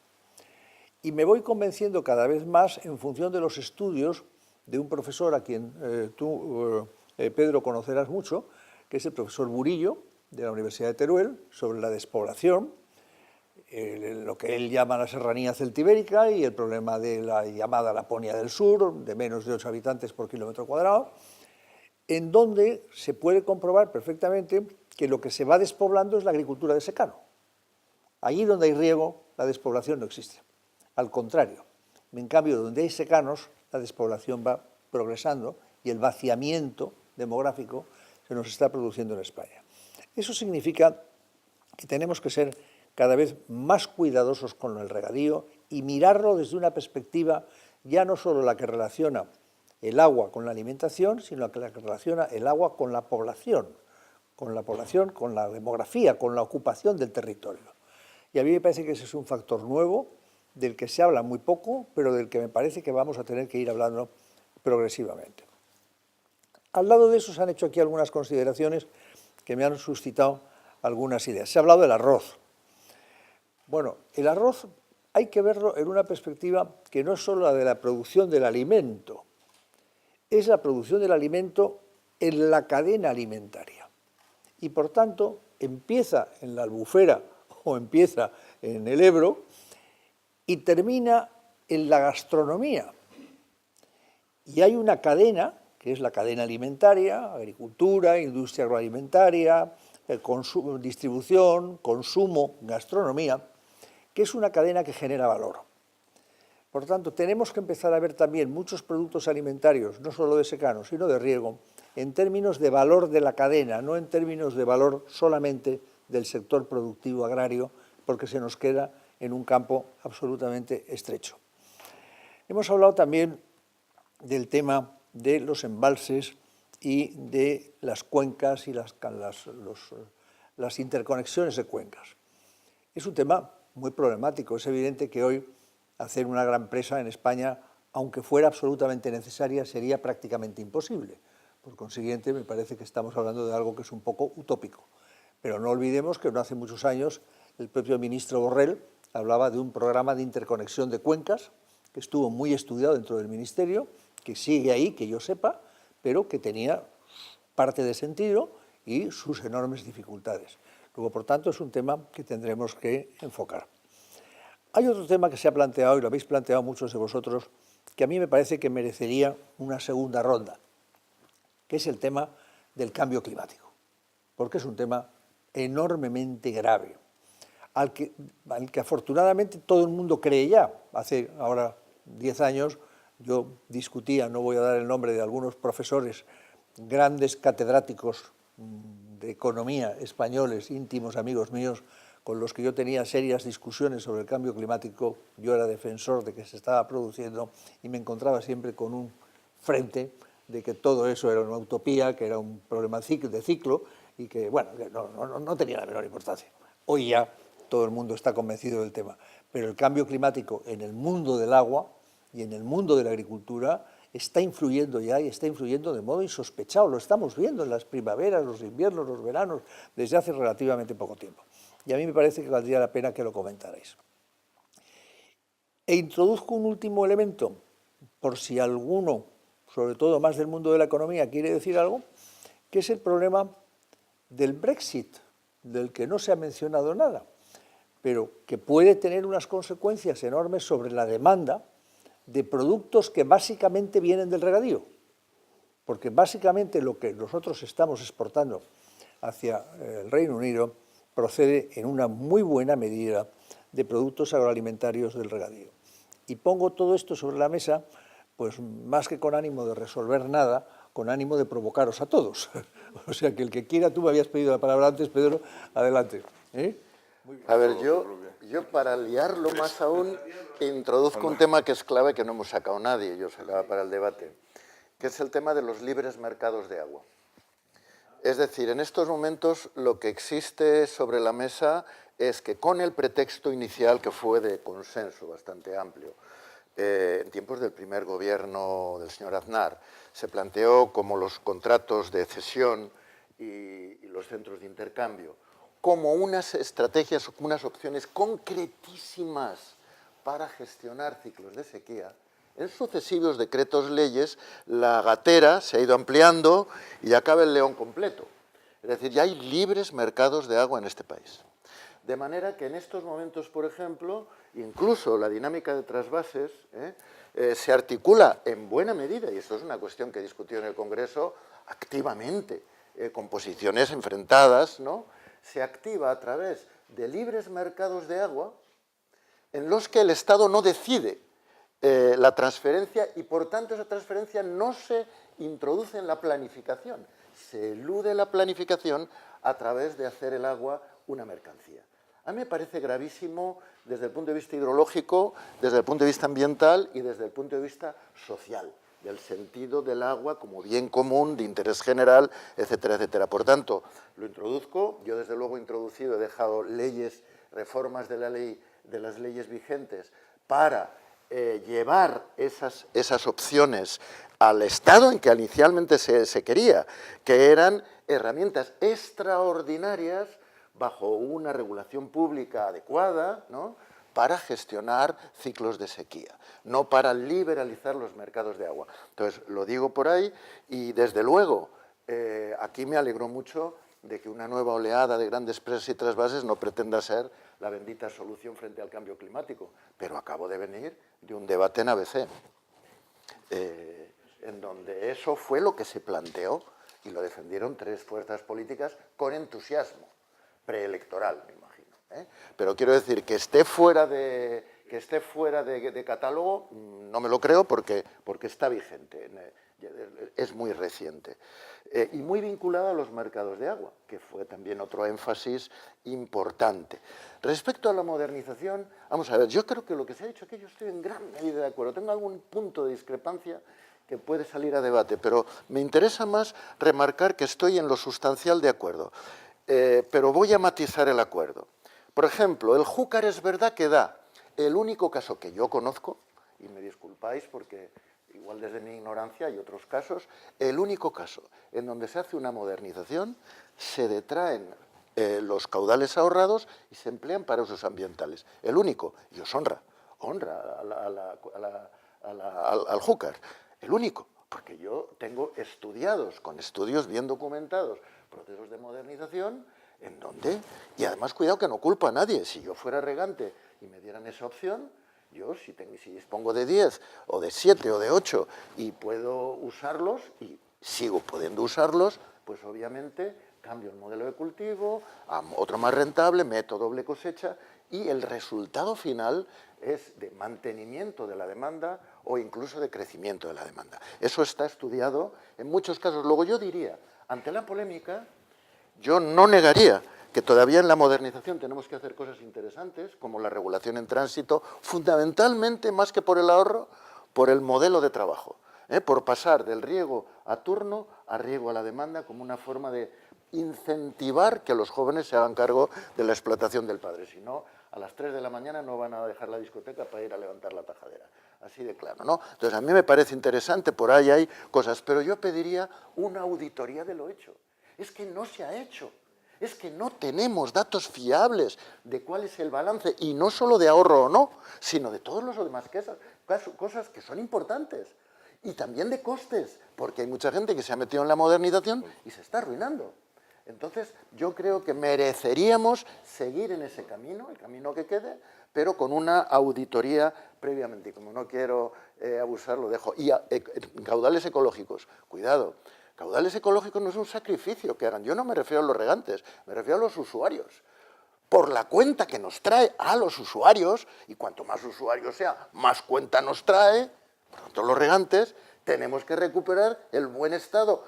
Y me voy convenciendo cada vez más en función de los estudios de un profesor a quien tú, Pedro, conocerás mucho, que es el profesor Burillo, de la Universidad de Teruel, sobre la despoblación, lo que él llama la serranía celtibérica y el problema de la llamada Laponia del Sur, de menos de 8 habitantes por kilómetro cuadrado, en donde se puede comprobar perfectamente que lo que se va despoblando es la agricultura de secano. Allí donde hay riego, la despoblación no existe. Al contrario, en cambio, donde hay secanos, la despoblación va progresando y el vaciamiento demográfico se nos está produciendo en España. Eso significa que tenemos que ser cada vez más cuidadosos con el regadío y mirarlo desde una perspectiva ya no solo la que relaciona el agua con la alimentación, sino la que relaciona el agua con la población, con la demografía, con la ocupación del territorio. Y a mí me parece que ese es un factor nuevo, del que se habla muy poco, pero del que me parece que vamos a tener que ir hablando progresivamente. Al lado de eso se han hecho aquí algunas consideraciones que me han suscitado algunas ideas. Se ha hablado del arroz. Bueno, el arroz hay que verlo en una perspectiva que no es solo la de la producción del alimento, es la producción del alimento en la cadena alimentaria. Y por tanto, empieza en la Albufera o empieza en el Ebro y termina en la gastronomía. Y hay una cadena, que es la cadena alimentaria, agricultura, industria agroalimentaria, distribución, consumo, gastronomía, que es una cadena que genera valor. Por tanto, tenemos que empezar a ver también muchos productos alimentarios, no solo de secano, sino de riego, en términos de valor de la cadena, no en términos de valor solamente del sector productivo agrario, porque se nos queda en un campo absolutamente estrecho. Hemos hablado también del tema de los embalses y de las cuencas y las interconexiones de cuencas. Es un tema muy problemático. Es evidente que hoy hacer una gran presa en España, aunque fuera absolutamente necesaria, sería prácticamente imposible. Por consiguiente, me parece que estamos hablando de algo que es un poco utópico. Pero no olvidemos que no hace muchos años el propio ministro Borrell hablaba de un programa de interconexión de cuencas que estuvo muy estudiado dentro del Ministerio, que sigue ahí, que yo sepa, pero que tenía parte de sentido y sus enormes dificultades. Luego, por tanto, es un tema que tendremos que enfocar. Hay otro tema que se ha planteado, y lo habéis planteado muchos de vosotros, que a mí me parece que merecería una segunda ronda, que es el tema del cambio climático, porque es un tema enormemente grave, al que afortunadamente todo el mundo cree ya. Hace ahora 10 años yo discutía, no voy a dar el nombre de algunos profesores, grandes catedráticos de economía españoles, íntimos amigos míos, con los que yo tenía serias discusiones sobre el cambio climático. Yo era defensor de que se estaba produciendo y me encontraba siempre con un frente de que todo eso era una utopía, que era un problema de ciclo y que, bueno, que no tenía la menor importancia. Hoy ya todo el mundo está convencido del tema, pero el cambio climático en el mundo del agua y en el mundo de la agricultura está influyendo ya y está influyendo de modo insospechado. Lo estamos viendo en las primaveras, los inviernos, los veranos, desde hace relativamente poco tiempo. Y a mí me parece que valdría la pena que lo comentarais. E introduzco un último elemento, por si alguno, sobre todo más del mundo de la economía, quiere decir algo, que es el problema del Brexit, del que no se ha mencionado nada, pero que puede tener unas consecuencias enormes sobre la demanda de productos que básicamente vienen del regadío, porque básicamente lo que nosotros estamos exportando hacia el Reino Unido procede en una muy buena medida de productos agroalimentarios del regadío. Y pongo todo esto sobre la mesa, pues más que con ánimo de resolver nada, con ánimo de provocaros a todos. O sea que el que quiera, tú me habías pedido la palabra antes, Pedro, adelante. A ver, yo para liarlo más aún, introduzco un tema que es clave que no hemos sacado nadie, yo sacaba para el debate, que es el tema de los libres mercados de agua. Es decir, en estos momentos lo que existe sobre la mesa es que con el pretexto inicial, que fue de consenso bastante amplio, en tiempos del primer gobierno del señor Aznar, se planteó como los contratos de cesión y los centros de intercambio, como unas estrategias, unas opciones concretísimas para gestionar ciclos de sequía. En sucesivos decretos leyes, la gatera se ha ido ampliando y ya cabe el león completo. Es decir, ya hay libres mercados de agua en este país. De manera que en estos momentos, por ejemplo, incluso la dinámica de trasvases se articula en buena medida, y esto es una cuestión que discutió en el Congreso activamente, con posiciones enfrentadas, ¿no? Se activa a través de libres mercados de agua en los que el Estado no decide la transferencia y por tanto esa transferencia no se introduce en la planificación, se elude la planificación a través de hacer el agua una mercancía. A mí me parece gravísimo desde el punto de vista hidrológico, desde el punto de vista ambiental y desde el punto de vista social, del sentido del agua como bien común, de interés general, etcétera, etcétera. Por tanto, lo introduzco, yo desde luego he introducido, he dejado leyes, reformas de la ley, de las leyes vigentes para llevar esas opciones al estado en que inicialmente se quería, que eran herramientas extraordinarias bajo una regulación pública adecuada, ¿no?, para gestionar ciclos de sequía, no para liberalizar los mercados de agua. Entonces, lo digo por ahí y, desde luego, aquí me alegró mucho de que una nueva oleada de grandes presas y trasvases no pretenda ser la bendita solución frente al cambio climático, pero acabo de venir de un debate en ABC, en donde eso fue lo que se planteó y lo defendieron tres fuerzas políticas con entusiasmo preelectoral, me imagino. Pero quiero decir, que esté fuera de catálogo, no me lo creo porque está vigente, es muy reciente. Y muy vinculado a los mercados de agua, que fue también otro énfasis importante. Respecto a la modernización, vamos a ver, yo creo que lo que se ha dicho aquí yo estoy en gran medida de acuerdo. Tengo algún punto de discrepancia que puede salir a debate, pero me interesa más remarcar que estoy en lo sustancial de acuerdo. Pero voy a matizar el acuerdo. Por ejemplo, el Júcar es verdad que da el único caso que yo conozco, y me disculpáis porque igual desde mi ignorancia hay otros casos, el único caso en donde se hace una modernización, se detraen los caudales ahorrados y se emplean para usos ambientales. El único, y os honra al Júcar, el único, porque yo tengo estudiados, con estudios bien documentados, procesos de modernización, en donde, y además cuidado que no culpo a nadie, si yo fuera regante y me dieran esa opción, yo si dispongo de 10 o de 7 o de 8 y puedo usarlos y sigo pudiendo usarlos, pues obviamente cambio el modelo de cultivo a otro más rentable, meto doble cosecha y el resultado final es de mantenimiento de la demanda o incluso de crecimiento de la demanda. Eso está estudiado en muchos casos. Luego yo diría, ante la polémica, yo no negaría que todavía en la modernización tenemos que hacer cosas interesantes, como la regulación en tránsito, fundamentalmente, más que por el ahorro, por el modelo de trabajo, por pasar del riego a turno a riego a la demanda como una forma de incentivar que los jóvenes se hagan cargo de la explotación del padre. Si no, a las 3 de la mañana no van a dejar la discoteca para ir a levantar la tajadera. Así de claro, ¿no? Entonces, a mí me parece interesante, por ahí hay cosas, pero yo pediría una auditoría de lo hecho. Es que no se ha hecho. Es que no tenemos datos fiables de cuál es el balance, y no solo de ahorro o no, sino de todos los demás cosas que son importantes. Y también de costes, porque hay mucha gente que se ha metido en la modernización y se está arruinando. Entonces, yo creo que mereceríamos seguir en ese camino, el camino que quede, pero con una auditoría previamente. Y como no quiero abusar, lo dejo. Y caudales ecológicos, cuidado. Caudales ecológicos no es un sacrificio que hagan. Yo no me refiero a los regantes, me refiero a los usuarios. Por la cuenta que nos trae a los usuarios, y cuanto más usuarios sea, más cuenta nos trae, por lo tanto los regantes, tenemos que recuperar el buen estado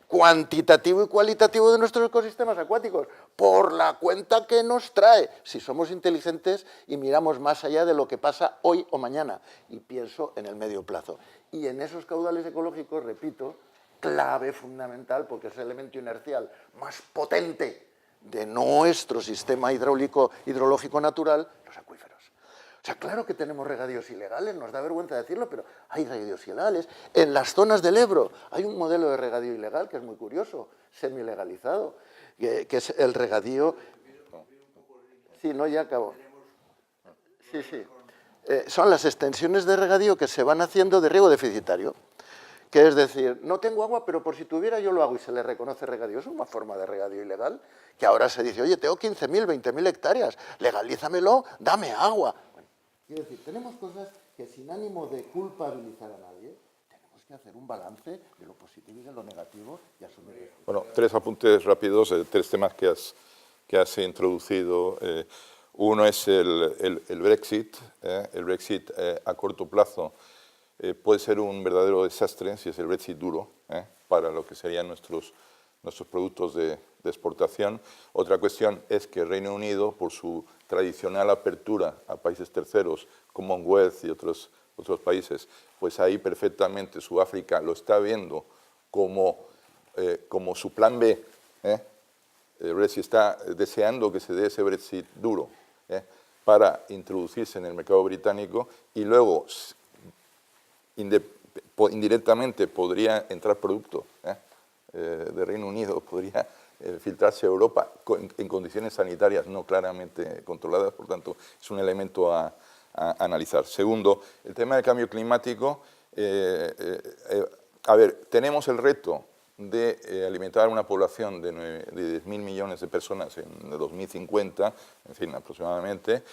cuantitativo y cualitativo de nuestros ecosistemas acuáticos, por la cuenta que nos trae, si somos inteligentes y miramos más allá de lo que pasa hoy o mañana, y pienso en el medio plazo. Y en esos caudales ecológicos, repito, clave fundamental, porque es el elemento inercial más potente de nuestro sistema hidrológico natural, los acuíferos. O sea, claro que tenemos regadíos ilegales, nos da vergüenza decirlo, pero hay regadíos ilegales. En las zonas del Ebro hay un modelo de regadío ilegal que es muy curioso, semi-legalizado, que es el regadío... Sí, no, ya acabo. Sí, sí. Son las extensiones de regadío que se van haciendo de riego deficitario. Que es decir, no tengo agua, pero por si tuviera yo lo hago y se le reconoce regadío. Es una forma de regadío ilegal, que ahora se dice, oye, tengo 15.000, 20.000 hectáreas, legalízamelo, dame agua. Bueno, quiero decir, tenemos cosas que sin ánimo de culpabilizar a nadie, tenemos que hacer un balance de lo positivo y de lo negativo y asumir esto. Bueno, 3 apuntes rápidos, 3 temas que has introducido. Uno es el Brexit. El Brexit a corto plazo puede ser un verdadero desastre si es el Brexit duro para lo que serían nuestros productos de exportación. Otra cuestión es que Reino Unido, por su tradicional apertura a países terceros, Commonwealth y otros países, pues ahí perfectamente Sudáfrica lo está viendo como su plan B. El Brexit está deseando que se dé ese Brexit duro para introducirse en el mercado británico, y luego indirectamente podría entrar producto de Reino Unido, podría filtrarse a Europa en condiciones sanitarias no claramente controladas, por tanto es un elemento a analizar. Segundo, el tema del cambio climático. A ver, tenemos el reto de alimentar una población de 10.000 millones de personas en 2050, en fin, aproximadamente,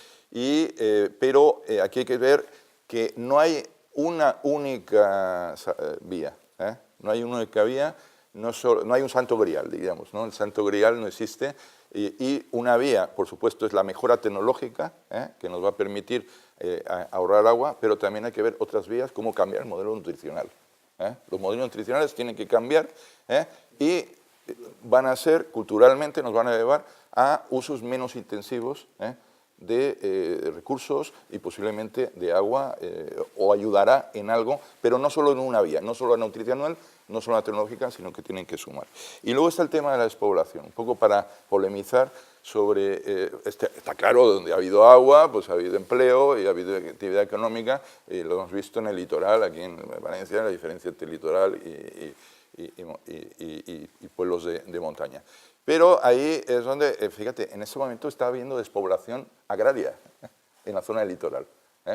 pero aquí hay que ver que no hay una única vía, no hay una única vía, no hay un santo grial, digamos, ¿no? El santo grial no existe, y una vía, por supuesto, es la mejora tecnológica, que nos va a permitir ahorrar agua, pero también hay que ver otras vías, como cambiar el modelo nutricional. Los modelos nutricionales tienen que cambiar y van a ser, culturalmente, nos van a llevar a usos menos intensivos de recursos y posiblemente de agua, o ayudará en algo, pero no solo en una vía, no solo la nutricional, no solo la tecnológica, sino que tienen que sumar. Y luego está el tema de la despoblación, un poco para polemizar sobre, está claro, donde ha habido agua, pues ha habido empleo y ha habido actividad económica, y lo hemos visto en el litoral, aquí en Valencia, la diferencia entre litoral y pueblos de montaña. Pero ahí es donde, fíjate, en este momento está habiendo despoblación agraria en la zona del litoral.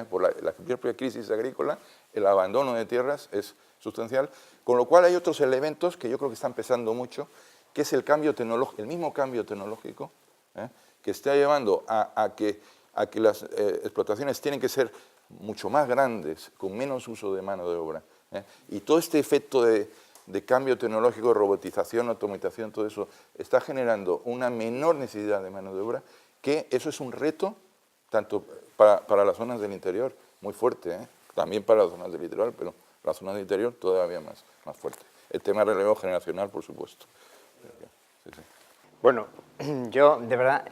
Por la propia crisis agrícola, el abandono de tierras es sustancial, con lo cual hay otros elementos que yo creo que están pesando mucho, que es el cambio tecnológico, el mismo cambio tecnológico, que está llevando a que las explotaciones tienen que ser mucho más grandes, con menos uso de mano de obra. Y todo este efecto de cambio tecnológico, robotización, automatización, todo eso, está generando una menor necesidad de mano de obra, que eso es un reto, tanto para las zonas del interior, muy fuerte, también para las zonas del litoral, pero las zonas del interior todavía más fuerte. El tema del relevo generacional, por supuesto. Sí, sí. Bueno, yo de verdad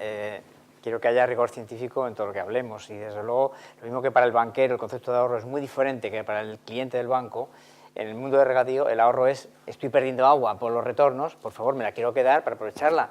quiero que haya rigor científico en todo lo que hablemos, y desde luego, lo mismo que para el banquero el concepto de ahorro es muy diferente que para el cliente del banco, En el mundo de regadío el ahorro es, estoy perdiendo agua por los retornos, por favor me la quiero quedar para aprovecharla.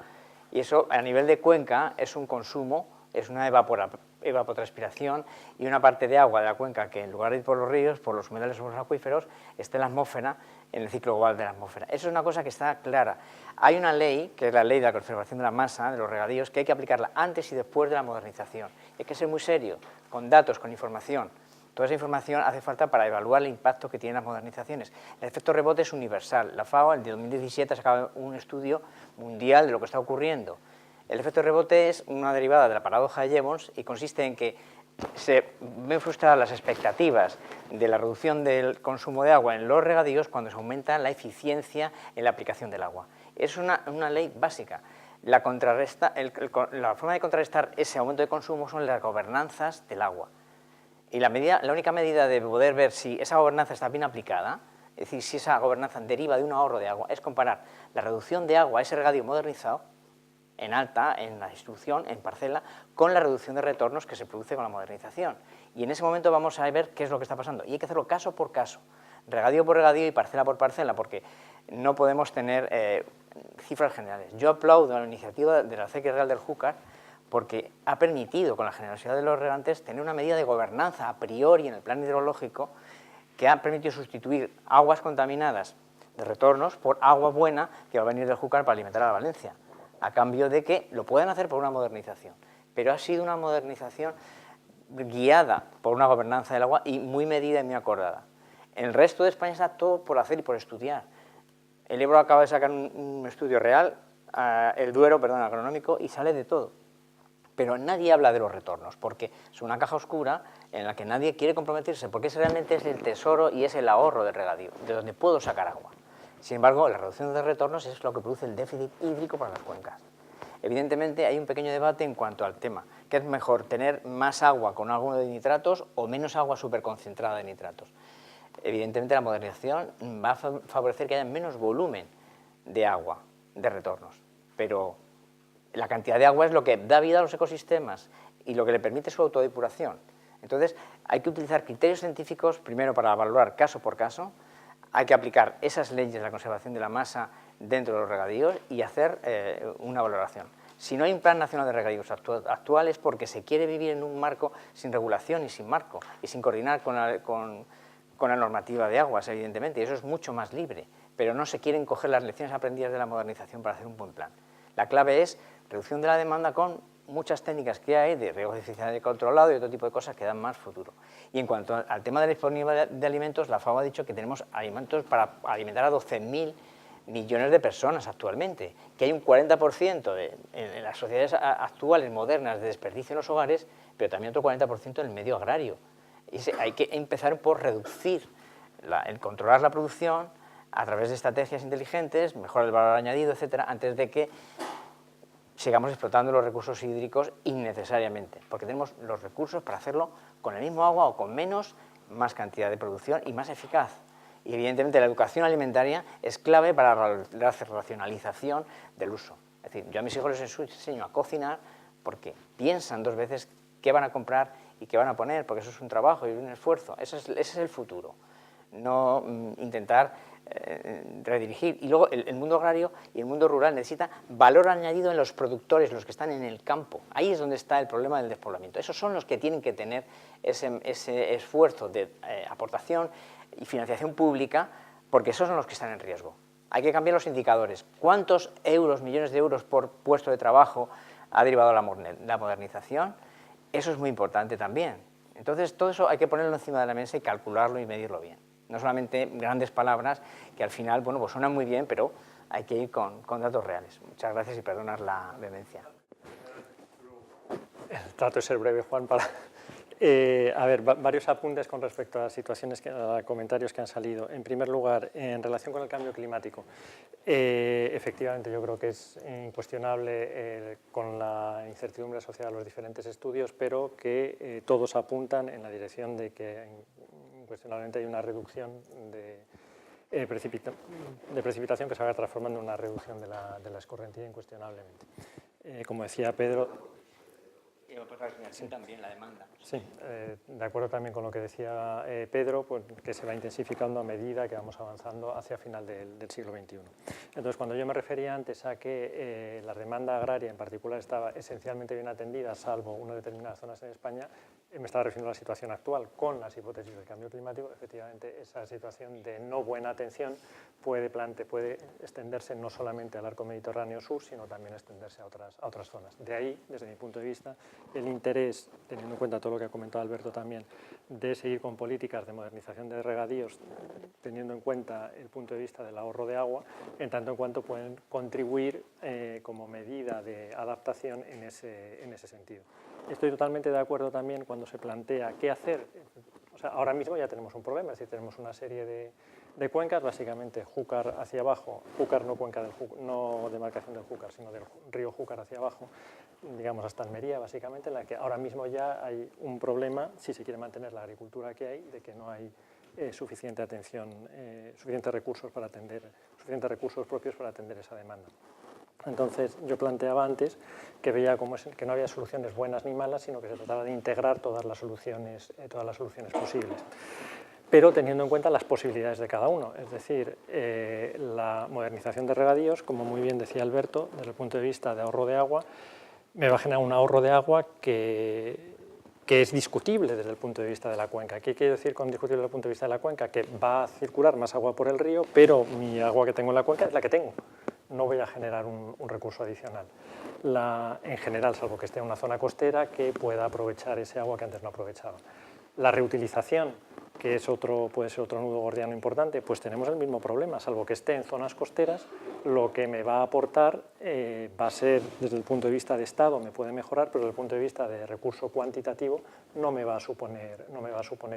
Y eso a nivel de cuenca es un consumo, es una evapotranspiración y una parte de agua de la cuenca que en lugar de ir por los ríos, por los humedales o por los acuíferos, está en la atmósfera, en el ciclo global de la atmósfera. Eso es una cosa que está clara. Hay una ley, que es la ley de la conservación de la masa, de los regadíos, que hay que aplicarla antes y después de la modernización. Hay que ser muy serio, con datos, con información. Toda esa información hace falta para evaluar el impacto que tienen las modernizaciones. El efecto rebote es universal. La FAO en 2017 ha sacado un estudio mundial de lo que está ocurriendo. El efecto rebote es una derivada de la paradoja de Jevons y consiste en que se ven frustradas las expectativas de la reducción del consumo de agua en los regadíos cuando se aumenta la eficiencia en la aplicación del agua. Es una ley básica. La forma de contrarrestar ese aumento de consumo son las gobernanzas del agua. Y la única medida de poder ver si esa gobernanza está bien aplicada, es decir, si esa gobernanza deriva de un ahorro de agua, es comparar la reducción de agua a ese regadío modernizado, en alta, en la distribución, en parcela, con la reducción de retornos que se produce con la modernización. Y en ese momento vamos a ver qué es lo que está pasando. Y hay que hacerlo caso por caso, regadío por regadío y parcela por parcela, porque no podemos tener cifras generales. Yo aplaudo la iniciativa de la Acequia Real del Júcar, porque ha permitido, con la generosidad de los regantes, tener una medida de gobernanza a priori en el plan hidrológico que ha permitido sustituir aguas contaminadas de retornos por agua buena que va a venir del Júcar para alimentar a la Valencia, a cambio de que lo pueden hacer por una modernización. Pero ha sido una modernización guiada por una gobernanza del agua y muy medida y muy acordada. En el resto de España está todo por hacer y por estudiar. El Ebro acaba de sacar un estudio real, el Duero, perdón, agronómico, y sale de todo. Pero nadie habla de los retornos, porque es una caja oscura en la que nadie quiere comprometerse, porque ese realmente es el tesoro y es el ahorro del regadío, de donde puedo sacar agua. Sin embargo, la reducción de retornos es lo que produce el déficit hídrico para las cuencas. Evidentemente, hay un pequeño debate en cuanto al tema. ¿Qué es mejor, tener más agua con algo de nitratos o menos agua superconcentrada de nitratos? Evidentemente, la modernización va a favorecer que haya menos volumen de agua, de retornos, pero la cantidad de agua es lo que da vida a los ecosistemas y lo que le permite su autodepuración. Entonces, hay que utilizar criterios científicos, primero para valorar caso por caso, hay que aplicar esas leyes de la conservación de la masa dentro de los regadíos y hacer una valoración. Si no hay un plan nacional de regadíos actual es porque se quiere vivir en un marco sin regulación y sin marco y sin coordinar con la normativa de aguas, evidentemente, y eso es mucho más libre, pero no se quieren coger las lecciones aprendidas de la modernización para hacer un buen plan. La clave es reducción de la demanda con muchas técnicas que hay de riego deficitario controlado y otro tipo de cosas que dan más futuro. Y en cuanto al tema de la disponibilidad de alimentos, la FAO ha dicho que tenemos alimentos para alimentar a 12.000 millones de personas actualmente, que hay un 40% en las sociedades actuales, modernas, de desperdicio en los hogares, pero también otro 40% en el medio agrario. Y hay que empezar por reducir, el controlar la producción a través de estrategias inteligentes, mejorar el valor añadido, etcétera, antes de que sigamos explotando los recursos hídricos innecesariamente, porque tenemos los recursos para hacerlo con el mismo agua o con menos, más cantidad de producción y más eficaz. Y evidentemente la educación alimentaria es clave para la racionalización del uso. Es decir, yo a mis hijos les enseño a cocinar porque piensan dos veces qué van a comprar y qué van a poner, porque eso es un trabajo y un esfuerzo. Ese es el futuro. No intentar redirigir. Y luego el mundo agrario y el mundo rural necesita valor añadido en los productores, los que están en el campo. Ahí es donde está el problema del despoblamiento. Esos son los que tienen que tener ese esfuerzo de aportación y financiación pública, porque esos son los que están en riesgo. Hay que cambiar los indicadores. ¿Cuántos euros, millones de euros por puesto de trabajo ha derivado la modernización? Eso es muy importante también. Entonces, todo eso hay que ponerlo encima de la mesa y calcularlo y medirlo bien. No solamente grandes palabras que al final, bueno, pues suenan muy bien, pero hay que ir con datos reales. Muchas gracias y perdonad la vehemencia. Trato de ser breve, Juan, para... a ver, varios apuntes con respecto a las situaciones, a comentarios que han salido. En primer lugar, en relación con el cambio climático, efectivamente yo creo que es incuestionable con la incertidumbre asociada a los diferentes estudios, pero que todos apuntan en la dirección de que incuestionablemente hay una reducción de precipitación que se va transformando en una reducción de la escorrentía incuestionablemente. Como decía Pedro... pues la financiación también, la demanda. Sí, de acuerdo también con lo que decía Pedro, pues, que se va intensificando a medida que vamos avanzando hacia final del siglo XXI. Entonces, cuando yo me refería antes a que la demanda agraria en particular estaba esencialmente bien atendida, salvo unas determinadas zonas en España, me estaba refiriendo a la situación actual con las hipótesis del cambio climático. Efectivamente, esa situación de no buena atención puede extenderse no solamente al arco mediterráneo sur, sino también extenderse a otras zonas. De ahí, desde mi punto de vista, el interés, teniendo en cuenta todo lo que ha comentado Alberto también, de seguir con políticas de modernización de regadíos, teniendo en cuenta el punto de vista del ahorro de agua, en tanto en cuanto pueden contribuir como medida de adaptación en ese sentido. Estoy totalmente de acuerdo también cuando se plantea qué hacer. O sea, ahora mismo ya tenemos un problema, es decir, tenemos una serie de cuencas, básicamente Júcar hacia abajo, Júcar no cuenca no demarcación del Júcar, sino del río Júcar hacia abajo, digamos hasta Almería, básicamente, en la que ahora mismo ya hay un problema, si se quiere mantener la agricultura que hay, de que no hay suficiente atención, suficientes recursos propios para atender esa demanda. Entonces, yo planteaba antes que veía que no había soluciones buenas ni malas, sino que se trataba de integrar todas las soluciones posibles, pero teniendo en cuenta las posibilidades de cada uno. Es decir, la modernización de regadíos, como muy bien decía Alberto, desde el punto de vista de ahorro de agua, me va a generar un ahorro de agua que es discutible desde el punto de vista de la cuenca. ¿Qué quiero decir con discutible desde el punto de vista de la cuenca? Que va a circular más agua por el río, pero mi agua que tengo en la cuenca es la que tengo. No voy a generar un recurso adicional. En general, salvo que esté en una zona costera, que pueda aprovechar ese agua que antes no aprovechaba. La reutilización, que puede ser otro nudo gordiano importante, pues tenemos el mismo problema, salvo que esté en zonas costeras, lo que me va a aportar va a ser, desde el punto de vista de Estado, me puede mejorar, pero desde el punto de vista de recurso cuantitativo no me va a suponer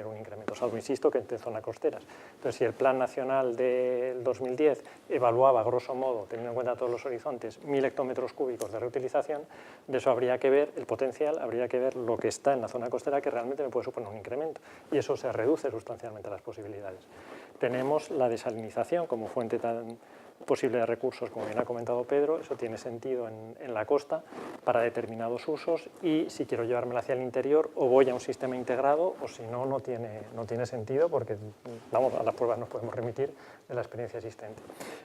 un incremento, salvo, insisto, que esté en zonas costeras. Entonces, si el Plan Nacional del 2010 evaluaba, grosso modo, teniendo en cuenta todos los horizontes, 1.000 hectómetros cúbicos de reutilización, de eso habría que ver el potencial, habría que ver lo que está en la zona costera que realmente me puede suponer un incremento, y eso se reduce sustancialmente las posibilidades. Tenemos la desalinización como fuente tan posible de recursos, como bien ha comentado Pedro, eso tiene sentido en la costa para determinados usos, y si quiero llevármela hacia el interior o voy a un sistema integrado, o si no, no tiene sentido, porque vamos, a las pruebas nos podemos remitir de la experiencia existente.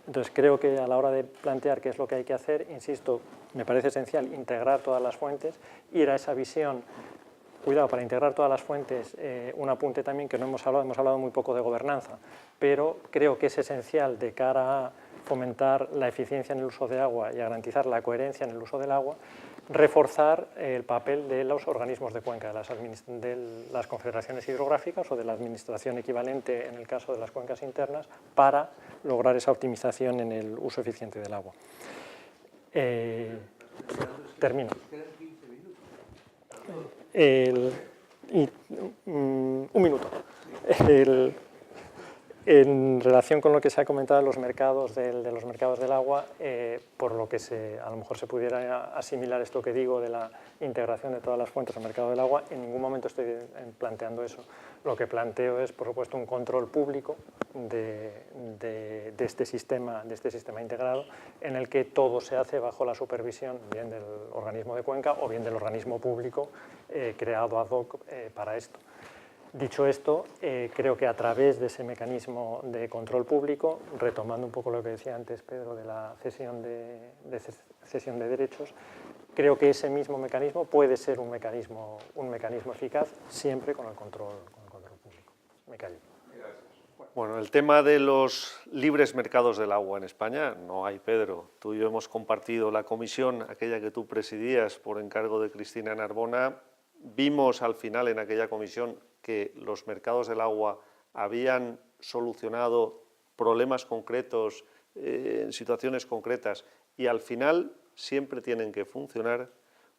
Entonces creo que a la hora de plantear qué es lo que hay que hacer, insisto, me parece esencial integrar todas las fuentes, ir a esa visión. Cuidado, para integrar todas las fuentes, un apunte también que no hemos hablado muy poco de gobernanza, pero creo que es esencial de cara a fomentar la eficiencia en el uso de agua y a garantizar la coherencia en el uso del agua, reforzar el papel de los organismos de cuenca, de las confederaciones hidrográficas o de la administración equivalente en el caso de las cuencas internas, para lograr esa optimización en el uso eficiente del agua. Termino. Un minuto. En relación con lo que se ha comentado de los mercados del agua, por lo que a lo mejor se pudiera asimilar esto que digo de la integración de todas las fuentes al mercado del agua, en ningún momento estoy planteando eso. Lo que planteo es, por supuesto, un control público de este sistema integrado, en el que todo se hace bajo la supervisión bien del organismo de cuenca o bien del organismo público creado ad hoc para esto. Dicho esto, creo que a través de ese mecanismo de control público, retomando un poco lo que decía antes Pedro de la cesión de derechos, creo que ese mismo mecanismo puede ser un mecanismo eficaz, siempre con el control público. Me callo. Bueno, el tema de los libres mercados del agua en España, no hay, Pedro. Tú y yo hemos compartido la comisión, aquella que tú presidías por encargo de Cristina Narbona. Vimos al final en aquella comisión que los mercados del agua habían solucionado problemas concretos, en situaciones concretas, y al final siempre tienen que funcionar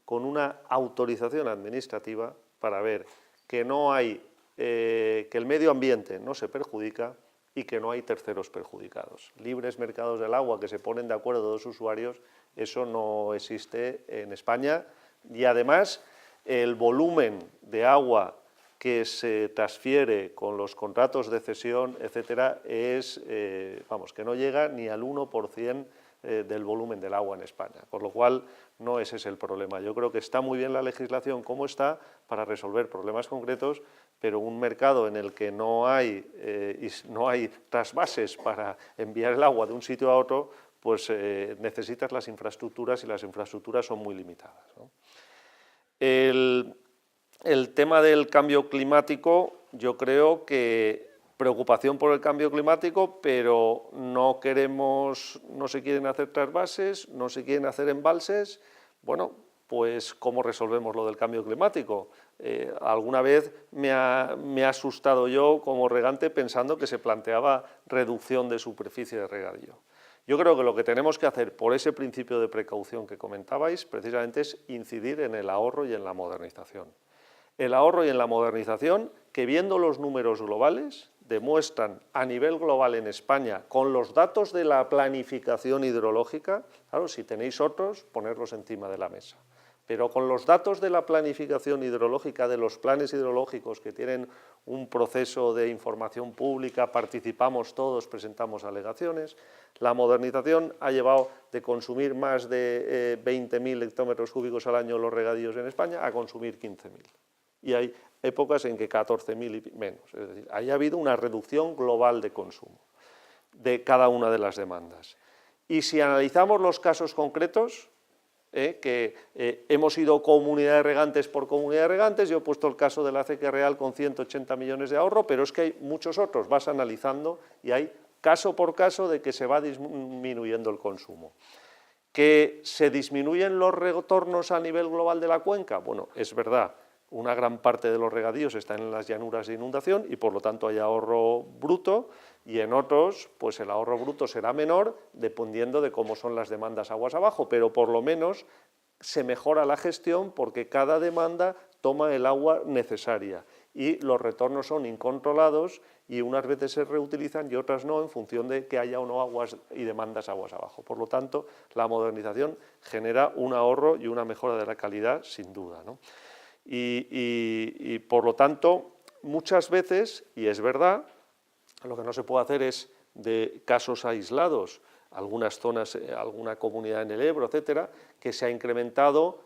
con una autorización administrativa para ver que no hay, que el medio ambiente no se perjudica y que no hay terceros perjudicados. Libres mercados del agua que se ponen de acuerdo dos usuarios, eso no existe en España, y además el volumen de agua que se transfiere con los contratos de cesión, etcétera, es, que no llega ni al 1% del volumen del agua en España, con lo cual no ese es el problema. Yo creo que está muy bien la legislación como está para resolver problemas concretos, pero un mercado en el que no hay trasvases para enviar el agua de un sitio a otro, pues necesitas las infraestructuras y las infraestructuras son muy limitadas, ¿no? El tema del cambio climático, yo creo que preocupación por el cambio climático, pero no se quieren hacer trasvases, no se quieren hacer embalses. Bueno, pues ¿cómo resolvemos lo del cambio climático? Alguna vez me he asustado yo como regante pensando que se planteaba reducción de superficie de regadío. Yo creo que lo que tenemos que hacer por ese principio de precaución que comentabais precisamente es incidir en el ahorro y en la modernización. El ahorro y en la modernización que, viendo los números globales, demuestran a nivel global en España, con los datos de la planificación hidrológica, claro, si tenéis otros, ponerlos encima de la mesa, pero con los datos de la planificación hidrológica, de los planes hidrológicos que tienen un proceso de información pública, participamos todos, presentamos alegaciones, la modernización ha llevado de consumir más de 20.000 hectómetros cúbicos al año los regadíos en España a consumir 15.000. Y hay épocas en que 14.000 y menos, es decir, ahí ha habido una reducción global de consumo de cada una de las demandas. Y si analizamos los casos concretos, hemos ido comunidad de regantes por comunidad de regantes, yo he puesto el caso de la Acequia Real con 180 millones de ahorro, pero es que hay muchos otros, vas analizando y hay caso por caso de que se va disminuyendo el consumo. ¿Que se disminuyen los retornos a nivel global de la cuenca? Bueno, es verdad. Una gran parte de los regadíos están en las llanuras de inundación y por lo tanto hay ahorro bruto, y en otros pues el ahorro bruto será menor dependiendo de cómo son las demandas aguas abajo, pero por lo menos se mejora la gestión porque cada demanda toma el agua necesaria y los retornos son incontrolados y unas veces se reutilizan y otras no en función de que haya o no aguas y demandas aguas abajo. Por lo tanto, la modernización genera un ahorro y una mejora de la calidad sin duda, ¿no? Y por lo tanto, muchas veces, y es verdad, lo que no se puede hacer es de casos aislados, algunas zonas, alguna comunidad en el Ebro, etcétera, que se ha incrementado,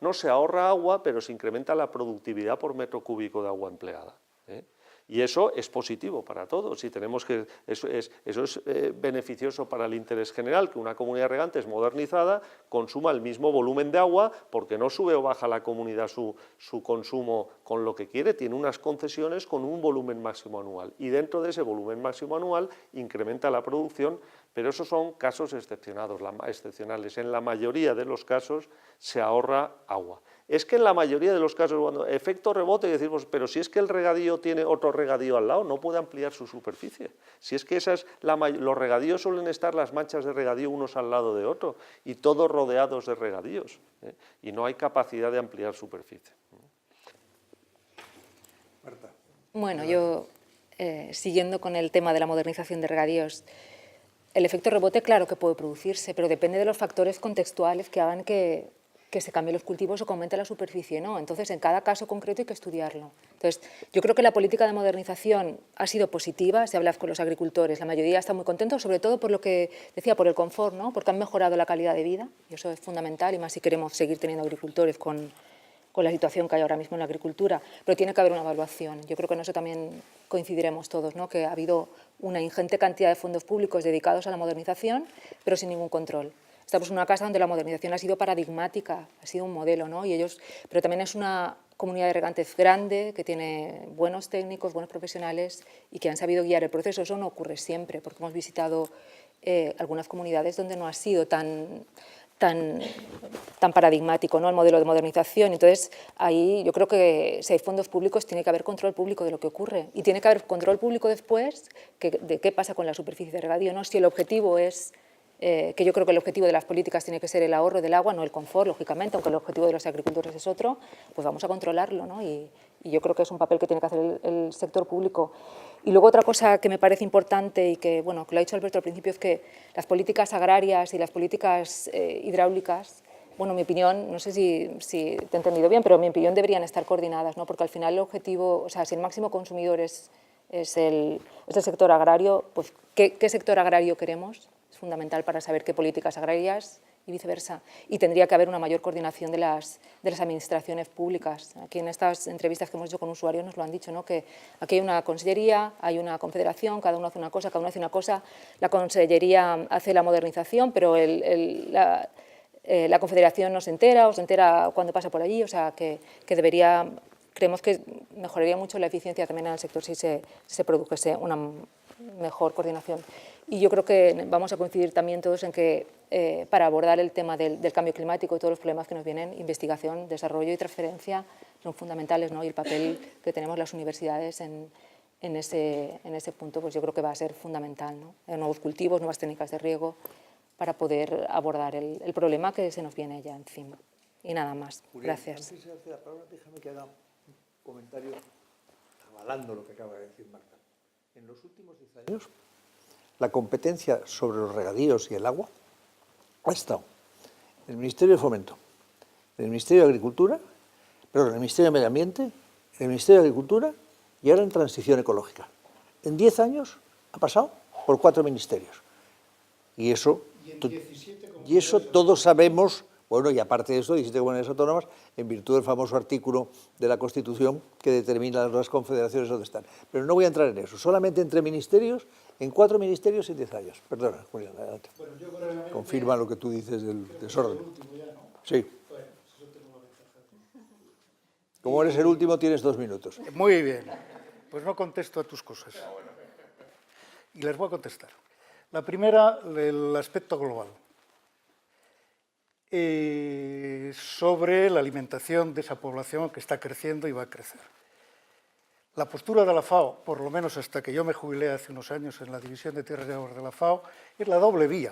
no se ahorra agua, pero se incrementa la productividad por metro cúbico de agua empleada, ¿eh? Y eso es positivo para todos y tenemos que, eso es beneficioso para el interés general, que una comunidad de regantes modernizada consuma el mismo volumen de agua porque no sube o baja la comunidad su consumo con lo que quiere, tiene unas concesiones con un volumen máximo anual y dentro de ese volumen máximo anual incrementa la producción, pero esos son casos excepcionales. En la mayoría de los casos se ahorra agua. Es que en la mayoría de los casos, cuando efecto rebote, decimos, pero si es que el regadío tiene otro regadío al lado, no puede ampliar su superficie. Si es que los regadíos suelen estar las manchas de regadío unos al lado de otro y todos rodeados de regadíos, ¿eh? Y no hay capacidad de ampliar superficie. Marta. Bueno, yo, siguiendo con el tema de la modernización de regadíos, el efecto rebote claro que puede producirse, pero depende de los factores contextuales que hagan que se cambien los cultivos o que aumente la superficie, ¿no? Entonces, en cada caso concreto hay que estudiarlo. Entonces, yo creo que la política de modernización ha sido positiva, se habla con los agricultores, la mayoría está muy contentos, sobre todo por lo que decía, por el confort, ¿no? Porque han mejorado la calidad de vida, y eso es fundamental, y más si queremos seguir teniendo agricultores con la situación que hay ahora mismo en la agricultura, pero tiene que haber una evaluación. Yo creo que en eso también coincidiremos todos, ¿no? Que ha habido una ingente cantidad de fondos públicos dedicados a la modernización, pero sin ningún control. Estamos en una casa donde la modernización ha sido paradigmática, ha sido un modelo, ¿no? Pero también es una comunidad de regantes grande, que tiene buenos técnicos, buenos profesionales y que han sabido guiar el proceso. Eso no ocurre siempre, porque hemos visitado algunas comunidades donde no ha sido tan paradigmático, ¿no? El modelo de modernización. Entonces, ahí yo creo que si hay fondos públicos tiene que haber control público de lo que ocurre y tiene que haber control público después de qué pasa con la superficie de regadío, ¿no? Si el objetivo es, que yo creo que el objetivo de las políticas tiene que ser el ahorro del agua, no el confort, lógicamente, aunque el objetivo de los agricultores es otro, pues vamos a controlarlo, ¿no? Y yo creo que es un papel que tiene que hacer el sector público. Y luego otra cosa que me parece importante y que, bueno, que lo ha dicho Alberto al principio, es que las políticas agrarias y las políticas hidráulicas, bueno, mi opinión, no sé si te he entendido bien, pero mi opinión deberían estar coordinadas, ¿no? Porque al final el objetivo, o sea, si el máximo consumidor es es el sector agrario. Pues, ¿qué sector agrario queremos? Es fundamental para saber qué políticas agrarias y viceversa. Y tendría que haber una mayor coordinación de las administraciones públicas. Aquí en estas entrevistas que hemos hecho con usuarios nos lo han dicho, ¿no? Que aquí hay una consellería, hay una confederación, cada uno hace una cosa, cada uno hace una cosa. La consellería hace la modernización, pero la confederación no se entera o se entera cuando pasa por allí. O sea, que debería, creemos que mejoraría mucho la eficiencia también en el sector si se produjese una mejor coordinación. Y yo creo que vamos a coincidir también todos en que para abordar el tema del cambio climático y todos los problemas que nos vienen, investigación, desarrollo y transferencia son fundamentales, ¿no? Y el papel que tenemos las universidades en ese punto, pues yo creo que va a ser fundamental, ¿no? Nuevos cultivos, nuevas técnicas de riego, para poder abordar el problema que se nos viene ya encima. Y nada más. Julián, gracias. Antes de darte la palabra, déjame que haga un comentario avalando lo que acaba de decir Marta. En los últimos 10 años, la competencia sobre los regadíos y el agua ha estado en el Ministerio de Fomento, en el Ministerio de Agricultura, perdón, en el Ministerio de Medio Ambiente, en el Ministerio de Agricultura y ahora en Transición Ecológica. En 10 años ha pasado por 4 ministerios. Y eso todos sabemos, bueno, y aparte de eso, 17 comunidades autónomas, en virtud del famoso artículo de la Constitución que determina las confederaciones donde están. Pero no voy a entrar en eso, solamente entre ministerios, en 4 ministerios en 10 años. Perdona, Julián, adelante. Bueno, yo brevemente, confirma lo que tú dices del desorden. el último ya, ¿no? Sí. Bueno, eso tengo la ventaja. Como eres el último, tienes 2 minutos. Muy bien. Pues no contesto a tus cosas. Y les voy a contestar. La primera, el aspecto global. Sobre la alimentación de esa población que está creciendo y va a crecer. La postura de la FAO, por lo menos hasta que yo me jubilé hace unos años en la División de Tierras y Aguas de la FAO, es la doble vía.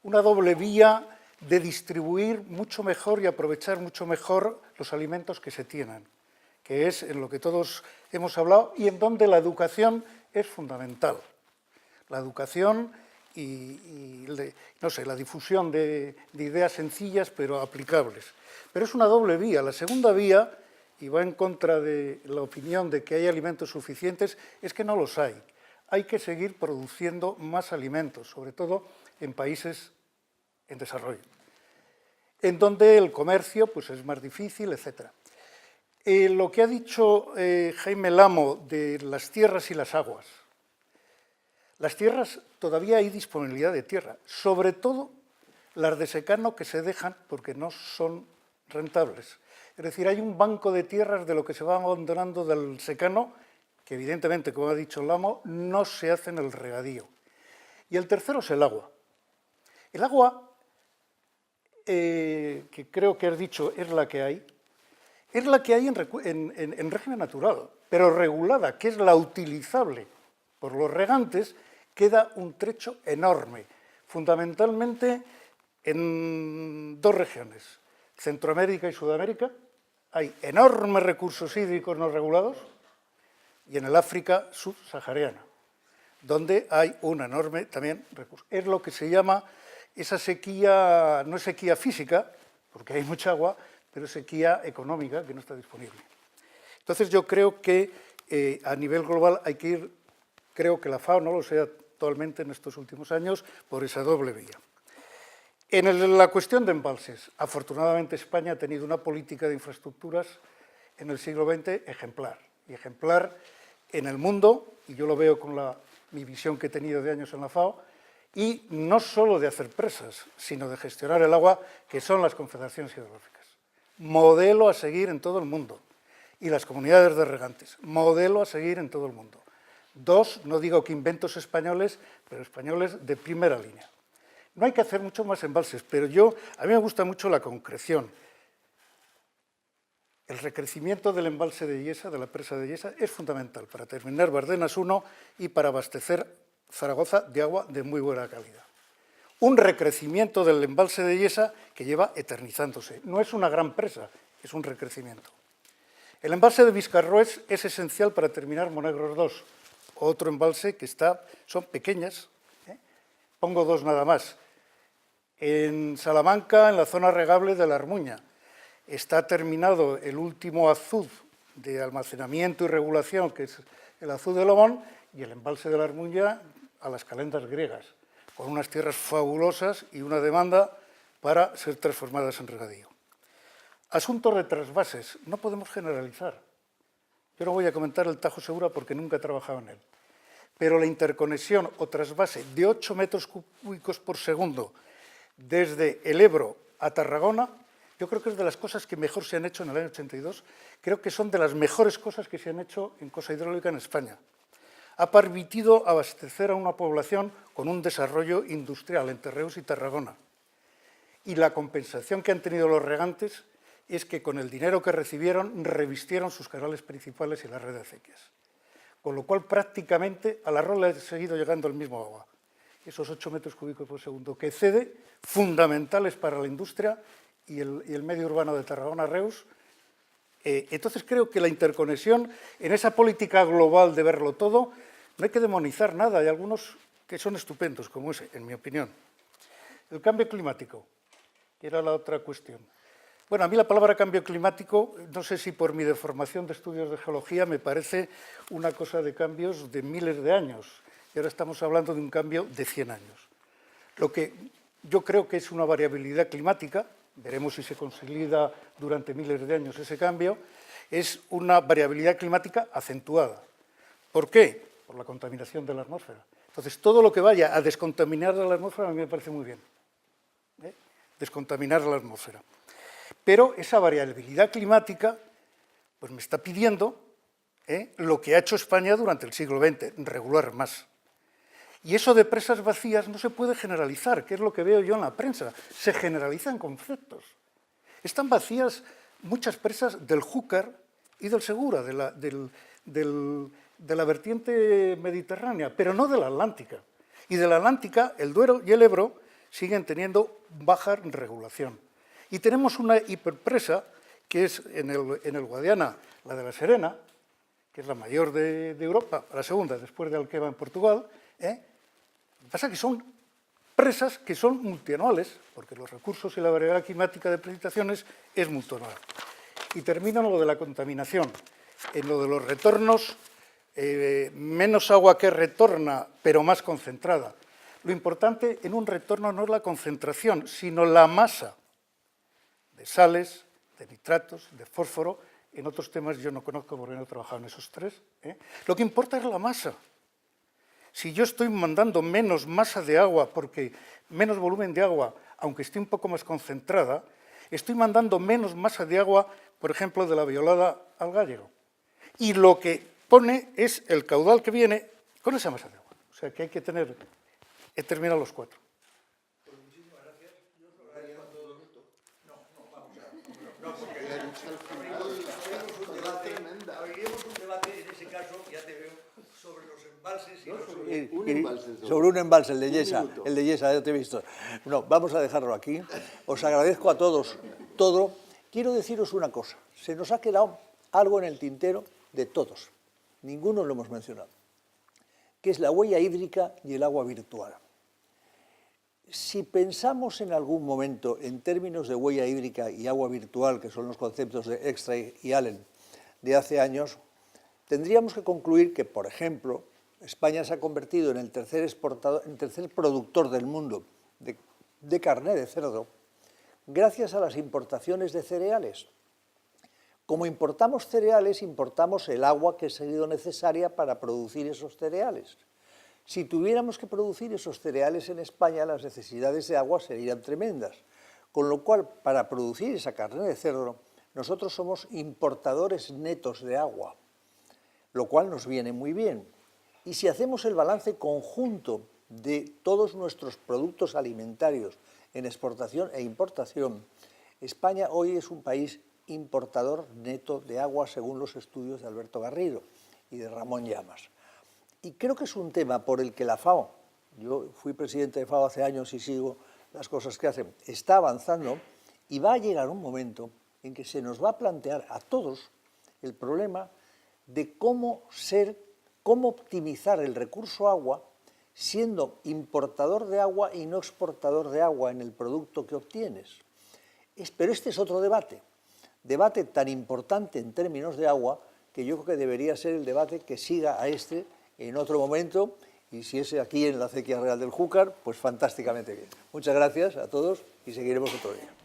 Una doble vía de distribuir mucho mejor y aprovechar mucho mejor los alimentos que se tienen, que es en lo que todos hemos hablado y en donde la educación es fundamental. La educación y no sé, la difusión de ideas sencillas pero aplicables. Pero es una doble vía. La segunda vía, y va en contra de la opinión de que hay alimentos suficientes, es que no los hay. Hay que seguir produciendo más alimentos, sobre todo en países en desarrollo, en donde el comercio pues, es más difícil, etc. Lo que ha dicho Jaime Lamo de las tierras y las aguas. Las tierras, todavía hay disponibilidad de tierra, sobre todo las de secano que se dejan porque no son rentables. Es decir, hay un banco de tierras de lo que se va abandonando del secano, que evidentemente, como ha dicho Lamo, no se hace en el regadío. Y el tercero es el agua. El agua, que creo que has dicho es la que hay en régimen natural, pero regulada, que es la utilizable por los regantes, queda un trecho enorme, fundamentalmente en 2 regiones, Centroamérica y Sudamérica. Hay enormes recursos hídricos no regulados, y en el África subsahariana, donde hay un enorme también recurso. Es lo que se llama esa sequía, no es sequía física, porque hay mucha agua, pero es sequía económica que no está disponible. Entonces yo creo que a nivel global hay que ir, creo que la FAO no lo sea actualmente en estos últimos años, por esa doble vía. En la cuestión de embalses, afortunadamente España ha tenido una política de infraestructuras en el siglo XX ejemplar, y ejemplar en el mundo, y yo lo veo con mi visión que he tenido de años en la FAO, y no solo de hacer presas, sino de gestionar el agua, que son las confederaciones hidrográficas. Modelo a seguir en todo el mundo. Y las comunidades de regantes, modelo a seguir en todo el mundo. 2, no digo que inventos españoles, pero españoles de primera línea. No hay que hacer mucho más embalses, pero a mí me gusta mucho la concreción. El recrecimiento del embalse de Yesa, de la presa de Yesa, es fundamental para terminar Bardenas 1 y para abastecer Zaragoza de agua de muy buena calidad. Un recrecimiento del embalse de Yesa que lleva eternizándose. No es una gran presa, es un recrecimiento. El embalse de Viscarroés es esencial para terminar Monegros 2, otro embalse que son pequeñas, pongo 2 nada más. En Salamanca, en la zona regable de la Armuña, está terminado el último azud de almacenamiento y regulación, que es el Azud de Lobón y el embalse de la Armuña a las Calendas griegas, con unas tierras fabulosas y una demanda para ser transformadas en regadío. Asuntos de trasvases, no podemos generalizar. Yo no voy a comentar el Tajo Segura porque nunca he trabajado en él, pero la interconexión o trasvase de 8 metros cúbicos por segundo desde el Ebro a Tarragona, yo creo que es de las cosas que mejor se han hecho en el año 82, creo que son de las mejores cosas que se han hecho en cosa hidráulica en España. Ha permitido abastecer a una población con un desarrollo industrial entre Reus y Tarragona. Y la compensación que han tenido los regantes es que con el dinero que recibieron revistieron sus canales principales y la red de acequias. Con lo cual prácticamente al arroz le ha seguido llegando el mismo agua. Esos 8 metros cúbicos por segundo que cede, fundamentales para la industria y el medio urbano de Tarragona-Reus. Entonces creo que la interconexión en esa política global de verlo todo, no hay que demonizar nada, hay algunos que son estupendos, como ese, en mi opinión. El cambio climático, que era la otra cuestión. Bueno, a mí la palabra cambio climático, no sé si por mi deformación de estudios de geología, me parece una cosa de cambios de miles de años, y ahora estamos hablando de un cambio de 100 años. Lo que yo creo que es una variabilidad climática, veremos si se consolida durante miles de años ese cambio, es una variabilidad climática acentuada. ¿Por qué? Por la contaminación de la atmósfera. Entonces, todo lo que vaya a descontaminar la atmósfera a mí me parece muy bien. Descontaminar la atmósfera. Pero esa variabilidad climática pues me está pidiendo lo que ha hecho España durante el siglo XX, regular más. Y eso de presas vacías no se puede generalizar, que es lo que veo yo en la prensa. Se generalizan conceptos. Están vacías muchas presas del Júcar y del Segura, de la vertiente mediterránea, pero no de la Atlántica. Y de la Atlántica, el Duero y el Ebro siguen teniendo baja regulación. Y tenemos una hiperpresa, que es en el Guadiana, la de la Serena, que es la mayor de Europa, la segunda, después de Alqueva en Portugal. Lo que pasa es que son presas que son multianuales, porque los recursos y la variedad climática de precipitaciones es multianual. Y termino en lo de la contaminación, en lo de los retornos, menos agua que retorna, pero más concentrada. Lo importante en un retorno no es la concentración, sino la masa de sales, de nitratos, de fósforo. En otros temas yo no conozco porque no he trabajado en esos tres. Lo que importa es la masa. Si yo estoy mandando menos masa de agua, porque menos volumen de agua, aunque esté un poco más concentrada, estoy mandando menos masa de agua, por ejemplo, de la Violada al Gállego. Y lo que pone es el caudal que viene con esa masa de agua. O sea que hay que tener... He terminado los 4. Muchísimas gracias. Yo os lo agradezco a todos. No, porque abriríamos un debate en ese caso, ya te veo, sobre los embalses y sobre un embalse, el de Yesa, ya te he visto. No, vamos a dejarlo aquí. Os agradezco a todos todo. Quiero deciros una cosa, se nos ha quedado algo en el tintero de todos, ninguno lo hemos mencionado, que es la huella hídrica y el agua virtual. Si pensamos en algún momento en términos de huella hídrica y agua virtual, que son los conceptos de Extra y Allen de hace años, tendríamos que concluir que, por ejemplo, España se ha convertido en el tercer productor del mundo de carne de cerdo gracias a las importaciones de cereales. Como importamos cereales, importamos el agua que ha sido necesaria para producir esos cereales. Si tuviéramos que producir esos cereales en España, las necesidades de agua serían tremendas. Con lo cual, para producir esa carne de cerdo, nosotros somos importadores netos de agua, lo cual nos viene muy bien. Y si hacemos el balance conjunto de todos nuestros productos alimentarios en exportación e importación, España hoy es un país importador neto de agua según los estudios de Alberto Garrido y de Ramón Llamas. Y creo que es un tema por el que la FAO, yo fui presidente de FAO hace años y sigo las cosas que hacen, está avanzando y va a llegar un momento en que se nos va a plantear a todos el problema de cómo optimizar el recurso agua siendo importador de agua y no exportador de agua en el producto que obtienes. Pero este es otro debate tan importante en términos de agua que yo creo que debería ser el debate que siga a este en otro momento, y si es aquí en la Acequia Real del Júcar, pues fantásticamente bien. Muchas gracias a todos y seguiremos otro día.